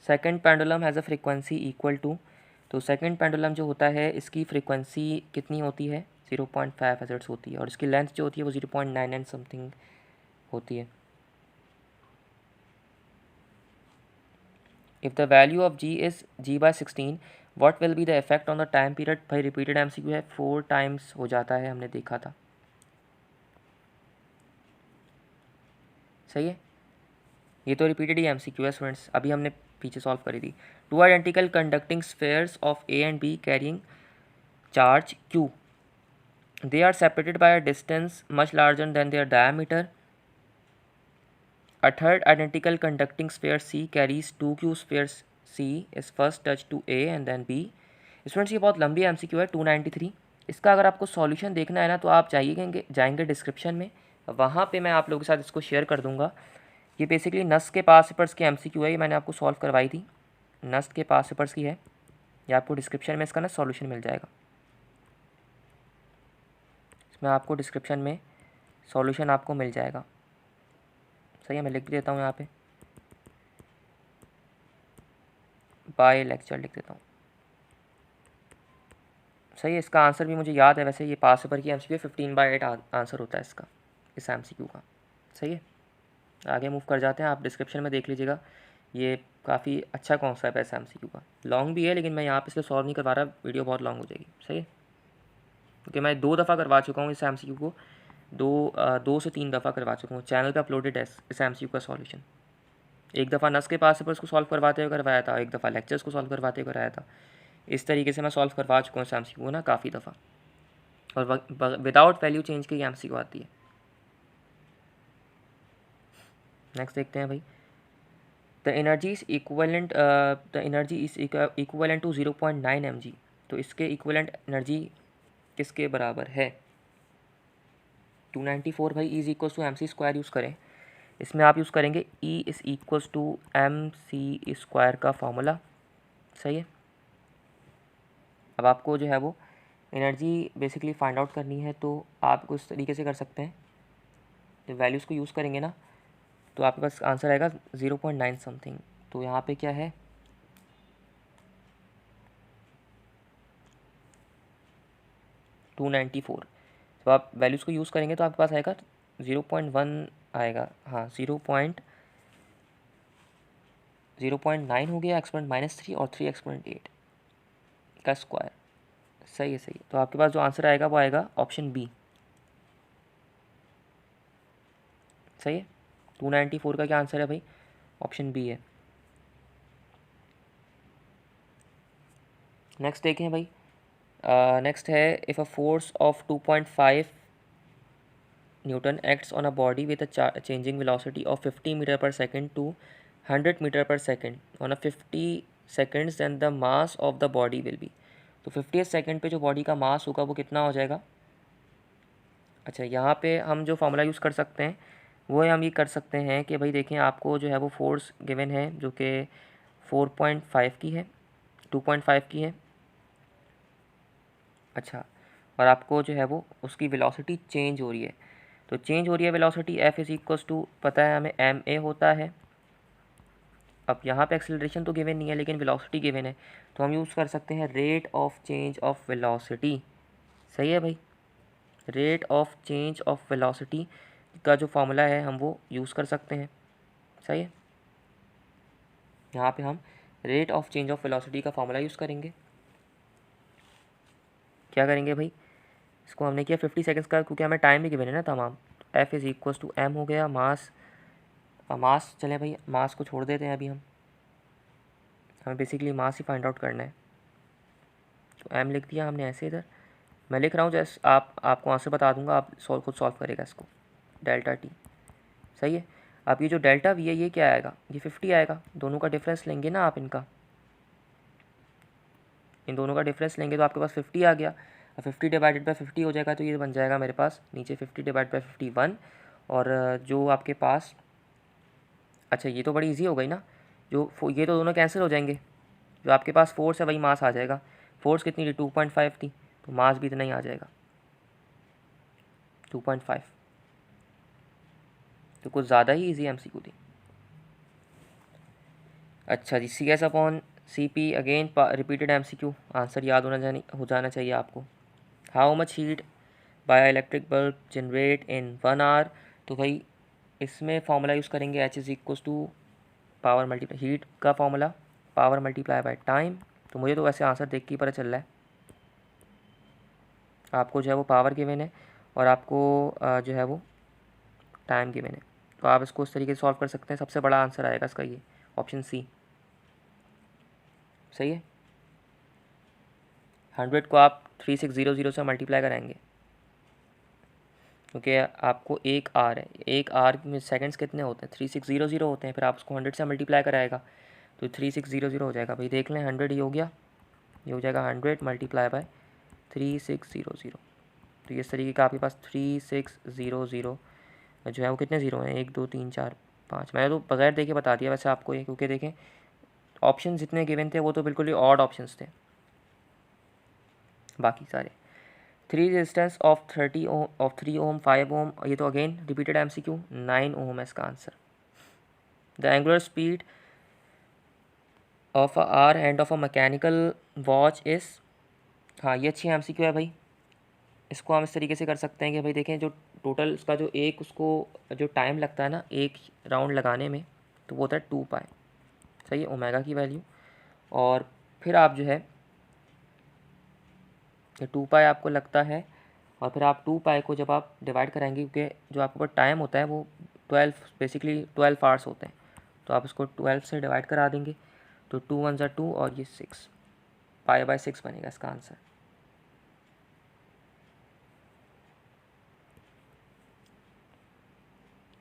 Second pendulum has a frequency equal to, तो सेकंड पेंडुलम जो होता है इसकी फ्रीक्वेंसी कितनी होती है, 0.5 हर्ट्ज़ होती है, और इसकी लेंथ जो होती है वो 0.9 एंड समथिंग होती है। If the value of G is G/16, what will be the effect on the time period. भाई रिपीटेड MCQ है, 4 टाइम्स हो जाता है, हमने देखा था। सही है, ये तो रिपीटेड ही MCQ है स्टूडेंट्स, अभी हमने पीछे सॉल्व करी थी। Two identical conducting spheres of A and B carrying charge Q, they are separated by a distance much larger than their diameter. A third identical conducting sphere C carries 2Q spheres C is first touched to A and then B. Students ये बहुत लंबी MCQ है, 293। इसका अगर आपको solution देखना है ना, तो आप जाएंगे डिस्क्रिप्शन में, वहाँ पे मैं आप लोगों के साथ इसको शेयर कर दूँगा। ये बेसिकली नस्ट के पास पेपर्स की MCQ है, ये मैंने आपको सॉल्व करवाई थी, नस्ट के पास पेपर्स की है। ये आपको डिस्क्रिप्शन में इसका ना सॉल्यूशन मिल जाएगा, इसमें आपको डिस्क्रिप्शन में सॉल्यूशन आपको मिल जाएगा। सही है, मैं लिख देता हूँ यहाँ पे, बाय लेक्चर लिख देता हूँ। सही है, इसका आंसर भी मुझे याद है, वैसे ये पास पेपर की MCQ 15/8 आंसर होता है इसका, इस MCQ का। सही है, आगे मूव कर जाते हैं, आप डिस्क्रिप्शन में देख लीजिएगा, ये काफ़ी अच्छा कॉन्सेप्ट है इस MCQ का। लॉन्ग भी है, लेकिन मैं यहाँ पे इसलिए सॉल्व नहीं करवा रहा, वीडियो बहुत लॉन्ग हो जाएगी। सही है, क्योंकि मैं 2 दफ़ा करवा चुका हूँ इस MCQ को, 2 से 3 दफ़ा करवा चुका हूँ, चैनल पे अपलोडेड है इस MCQ का सॉल्यूशन। एक दफ़ा नस के पास पेपर्स को सॉल्व करवाते हुए करवाया था, एक दफ़ा लेक्चर्स को सॉल्व करवाते हुए कराया था। इस तरीके से मैं सॉल्व करवा चुका हूँ इस MCQ को ना काफ़ी दफ़ा, और विदाउट वैल्यू चेंज के MCQ आती है। नेक्स्ट देखते हैं भाई, the energy is equivalent to 0.9 mg, तो इसके इक्वलेंट एनर्जी किसके बराबर है। 294 भाई is equal to MC² use करें, इसमें आप यूज़ करेंगे E is equal to MC² का फॉर्मूला। सही है, अब आपको जो है वो एनर्जी बेसिकली फाइंड आउट करनी है, तो आप इस तरीके से कर सकते हैं, जब वैल्यूज़ को यूज़ करेंगे ना, तो आपके पास आंसर आएगा 0.9 समथिंग। तो यहाँ पे क्या है, टू 294, जब आप वैल्यूज़ को यूज़ करेंगे तो आपके पास आएगा 0.1 आएगा, हाँ 0.9 हो गया, एक्सपोनेंट -3 और 3 एक्सपोनेंट 8 का स्क्वायर। सही है, सही है, तो आपके पास जो आंसर आएगा वो आएगा ऑप्शन बी। सही है, 294 का क्या आंसर है भाई, ऑप्शन बी है। नेक्स्ट देखें भाई, नेक्स्ट है, if a force of 2.5 newton acts on a body with a changing velocity of 50 metre per second to 100 metre per second on a 50 seconds, then the mass of the body will be. तो 50 second पे जो body का मास होगा वो कितना हो जाएगा। अच्छा, यहाँ पे हम जो फॉर्मूला यूज़ कर सकते हैं वो हम ये कर सकते हैं कि भाई देखें, आपको जो है वो फोर्स गिवन है जो कि 4.5 की है, 2.5 की है। अच्छा, और आपको जो है वो उसकी वेलोसिटी चेंज हो रही है, तो चेंज हो रही है velocity, F is equals to पता है हमें ma होता है। अब यहाँ पे एक्सेलरेशन तो गिवन नहीं है, लेकिन वेलोसिटी गिवन है, तो हम यूज़ कर सकते हैं rate of change of velocity. सही है भाई, rate of change of velocity का जो फॉर्मूला है हम वो यूज़ कर सकते हैं। सही है, यहाँ पे हम rate of change of velocity का फॉर्मूला यूज़ करेंगे। क्या करेंगे भाई, इसको हमने किया 50 सेकेंड्स का, क्योंकि हमें टाइम भी गिवन है ना तमाम। F is equal to M हो गया, मास चले भाई, मास को छोड़ देते हैं अभी हमें बेसिकली मास ही फाइंड आउट करना है। तो M लिख दिया हमने ऐसे इधर, मैं लिख रहा हूँ जस्ट आपको आंसर बता दूंगा, आप खुद सॉल्व करेगा इसको। डेल्टा टी, सही है। अब ये जो डेल्टा वी है ये क्या आएगा, ये 50 आएगा। दोनों का डिफरेंस लेंगे ना आप, इन दोनों का डिफरेंस लेंगे तो आपके पास 50 आ गया। 50 डिवाइडेड बाई 50 हो जाएगा, तो ये बन जाएगा मेरे पास नीचे 50 डिवाइड बाई 51। और जो आपके पास, अच्छा ये तो बड़ी इजी हो गई ना, ये तो दोनों कैंसिल हो जाएंगे। जो आपके पास फोर्स है वही मास आ जाएगा। फोर्स कितनी थी, 2.5 थी, तो मास भी इतना ही आ जाएगा 2.5। तो कुछ ज़्यादा ही ईजी MCQ थी। अच्छा जी, CS upon CP again repeated MCQ, answer याद हो जाना चाहिए आपको। How much heat by electric bulb generate in 1 hour. तो भाई इसमें फॉर्मूला यूज़ करेंगे H is equal to power multiply, heat का formula power multiply by time. तो मुझे तो वैसे आंसर देख के ही पता चल रहा है, आपको जो है वो पावर गिवन है और आपको जो है वो टाइम गिवन है। तो आप इसको उस तरीके से सॉल्व कर सकते हैं। सबसे बड़ा आंसर आएगा इसका ये ऑप्शन सी, सही है। 100 को आप 3600 से मल्टीप्लाई कराएंगे, क्योंकि आपको एक आर है, एक आर में सेकंड्स कितने होते हैं, 3600 होते हैं। फिर आप उसको 100 से मल्टीप्लाई कराएगा तो 3600 हो जाएगा। भाई देख लें, 100 ही हो गया, ये हो जाएगा 100 मल्टीप्लाई बाय 3600। तो इस तरीके का आपके पास 3600 जो है वो कितने ज़ीरो हैं, 1 2 3 4 5। मैंने तो बगैर देखे बता दिया वैसे आपको ये, क्योंकि देखें ऑप्शन जितने गिवन थे वो तो बिल्कुल ही ऑड ऑप्शंस थे बाकी सारे। 3 resistance of 30 ohm of 3 ohm 5 ohm, ये तो अगेन रिपीटेड MCQ। 9 ओम है इसका answer. The angular speed of a hour hand of a mechanical watch is, हाँ ये अच्छी MCQ है भाई। इसको हम इस तरीके से कर सकते हैं कि भाई देखें, जो टोटल इसका जो एक उसको जो टाइम लगता है ना एक राउंड लगाने में, तो वो होता है 2 पाई, सही है, ओमेगा की वैल्यू। और फिर आप जो है 2 पाई आपको लगता है, और फिर आप 2 पाई को जब आप डिवाइड कराएंगे, क्योंकि जो आपके ऊपर टाइम होता है वो 12 बेसिकली 12 आवर्स होते हैं, तो आप इसको 12 से डिवाइड करा देंगे तो 2 1 ज़ा 2 और ये 6 पाई/6 बनेगा इसका आंसर।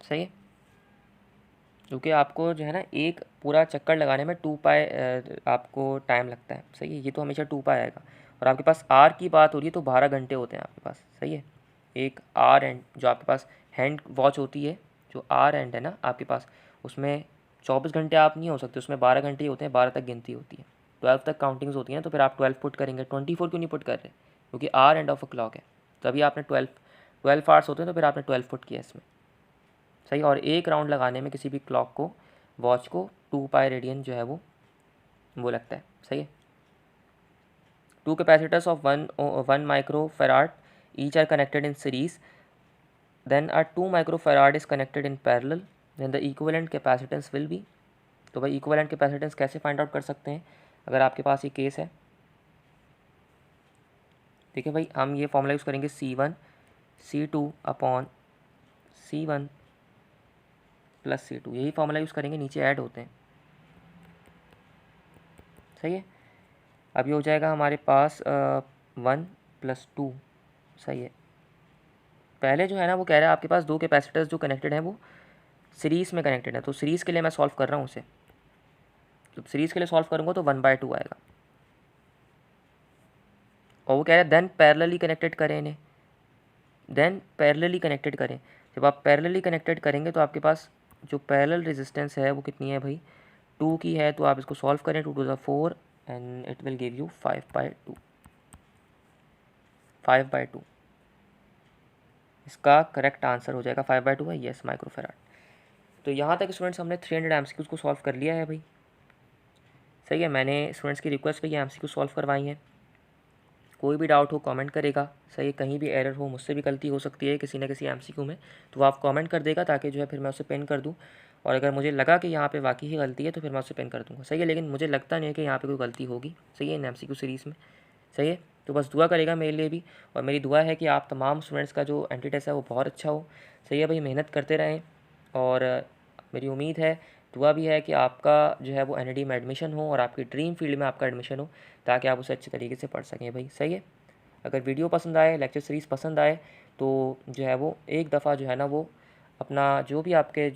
सही है, क्योंकि आपको जो है ना एक पूरा चक्कर लगाने में 2 पाई आपको टाइम लगता है, सही है। ये तो हमेशा 2 पाई आएगा। और आपके पास आर की बात हो रही है तो 12 घंटे होते हैं आपके पास, सही है। एक आर एंड जो आपके पास हैंड वॉच होती है, जो आर एंड है ना आपके पास, उसमें 24 घंटे आप नहीं हो सकते, उसमें 12 घंटे ही होते हैं, 12 तक गिनती होती है, 12 तक काउंटिंग्स होती हैं। तो फिर आप 12 पुट करेंगे, 24 क्यों नहीं पुट कर रहे, क्योंकि hour hand of a clock है, तभी आपने 12 आवर्स होते हैं, तो फिर आपने 12 पुट किया इसमें, सही। और एक राउंड लगाने में किसी भी क्लॉक को, वॉच को 2 पाई रेडियन जो है वो लगता है, सही है। 2 capacitors of 1 microfarad each are connected in series, then a 2 microfarad is connected in parallel, then the equivalent capacitance will be. तो भाई इक्विवेलेंट कैपेसिटेंस कैसे फाइंड आउट कर सकते हैं अगर आपके पास ये केस है। देखिए भाई, हम ये फॉर्मूला यूज़ करेंगे C1 C2 upon C1 plus C2, यही फॉर्मूला यूज़ करेंगे, नीचे ऐड होते हैं, सही है। अब ये हो जाएगा हमारे पास 1 + 2, सही है। पहले जो है ना वो कह रहा है आपके पास 2 कैपेसिटर्स जो कनेक्टेड हैं वो सीरीज़ में कनेक्टेड है, तो सीरीज़ के लिए मैं सॉल्व कर रहा हूँ उसे। तो सीरीज़ के लिए सॉल्व करूँगा तो 1/2 आएगा, और वो कह रहा है देन पैरेलली कनेक्टेड करें इन्हें, देन पैरेलली कनेक्टेड करें। जब आप पैरेलली कनेक्टेड करेंगे तो आपके पास जो पैरेलल रेजिस्टेंस है वो कितनी है भाई, 2 की है। तो आप इसको सॉल्व करें, 2 2 4 and it will give you 5/2, 5/2 इसका करेक्ट आंसर हो जाएगा। 5/2 है, येस माइक्रोफेराड। तो यहाँ तक स्टूडेंट्स हमने 300 MCQs को सॉल्व कर लिया है भाई, सही है। मैंने स्टूडेंट्स की रिक्वेस्ट पे ये MCQ सॉल्व करवाई हैं। कोई भी डाउट हो कमेंट करेगा, सही है। कहीं भी एरर हो, मुझसे भी गलती हो सकती है किसी न किसी MCQ में, तो वो आप कमेंट कर देगा ताकि जो है फिर मैं उसे पिन कर दूँ। और अगर मुझे लगा कि यहाँ पे वाकई ही गलती है तो फिर मैं उसे पिन कर दूँगा, सही है। लेकिन मुझे लगता नहीं है कि यहाँ पे कोई गलती होगी, सही है, इन MCQ सीरीज़ में, सही है। तो बस दुआ करेगा मेरे लिए भी, और मेरी दुआ है कि आप तमाम स्टूडेंट्स का जो एंट्री टेस्ट है वो बहुत अच्छा हो। सही है भाई, मेहनत करते रहें, और मेरी उम्मीद है, दुआ भी है कि आपका जो है वो एनईडी में एडमिशन हो और आपकी ड्रीम फील्ड में आपका एडमिशन हो, ताकि आप उसे अच्छे तरीके से पढ़ सकें भाई। सही है, अगर वीडियो पसंद आए, लेक्चर सीरीज़ पसंद आए, तो जो है वो एक दफ़ा जो है ना वो अपना जो भी आपके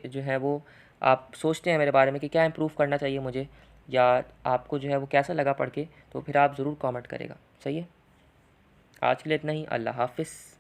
जो है वो आप सोचते हैं मेरे बारे में कि क्या इम्प्रूव करना चाहिए मुझे, या आपको जो है वो कैसा लगा पढ़ के, तो फिर आप ज़रूर कमेंट करेगा। सही है, आज के लिए इतना ही। अल्लाह हाफ़िज़।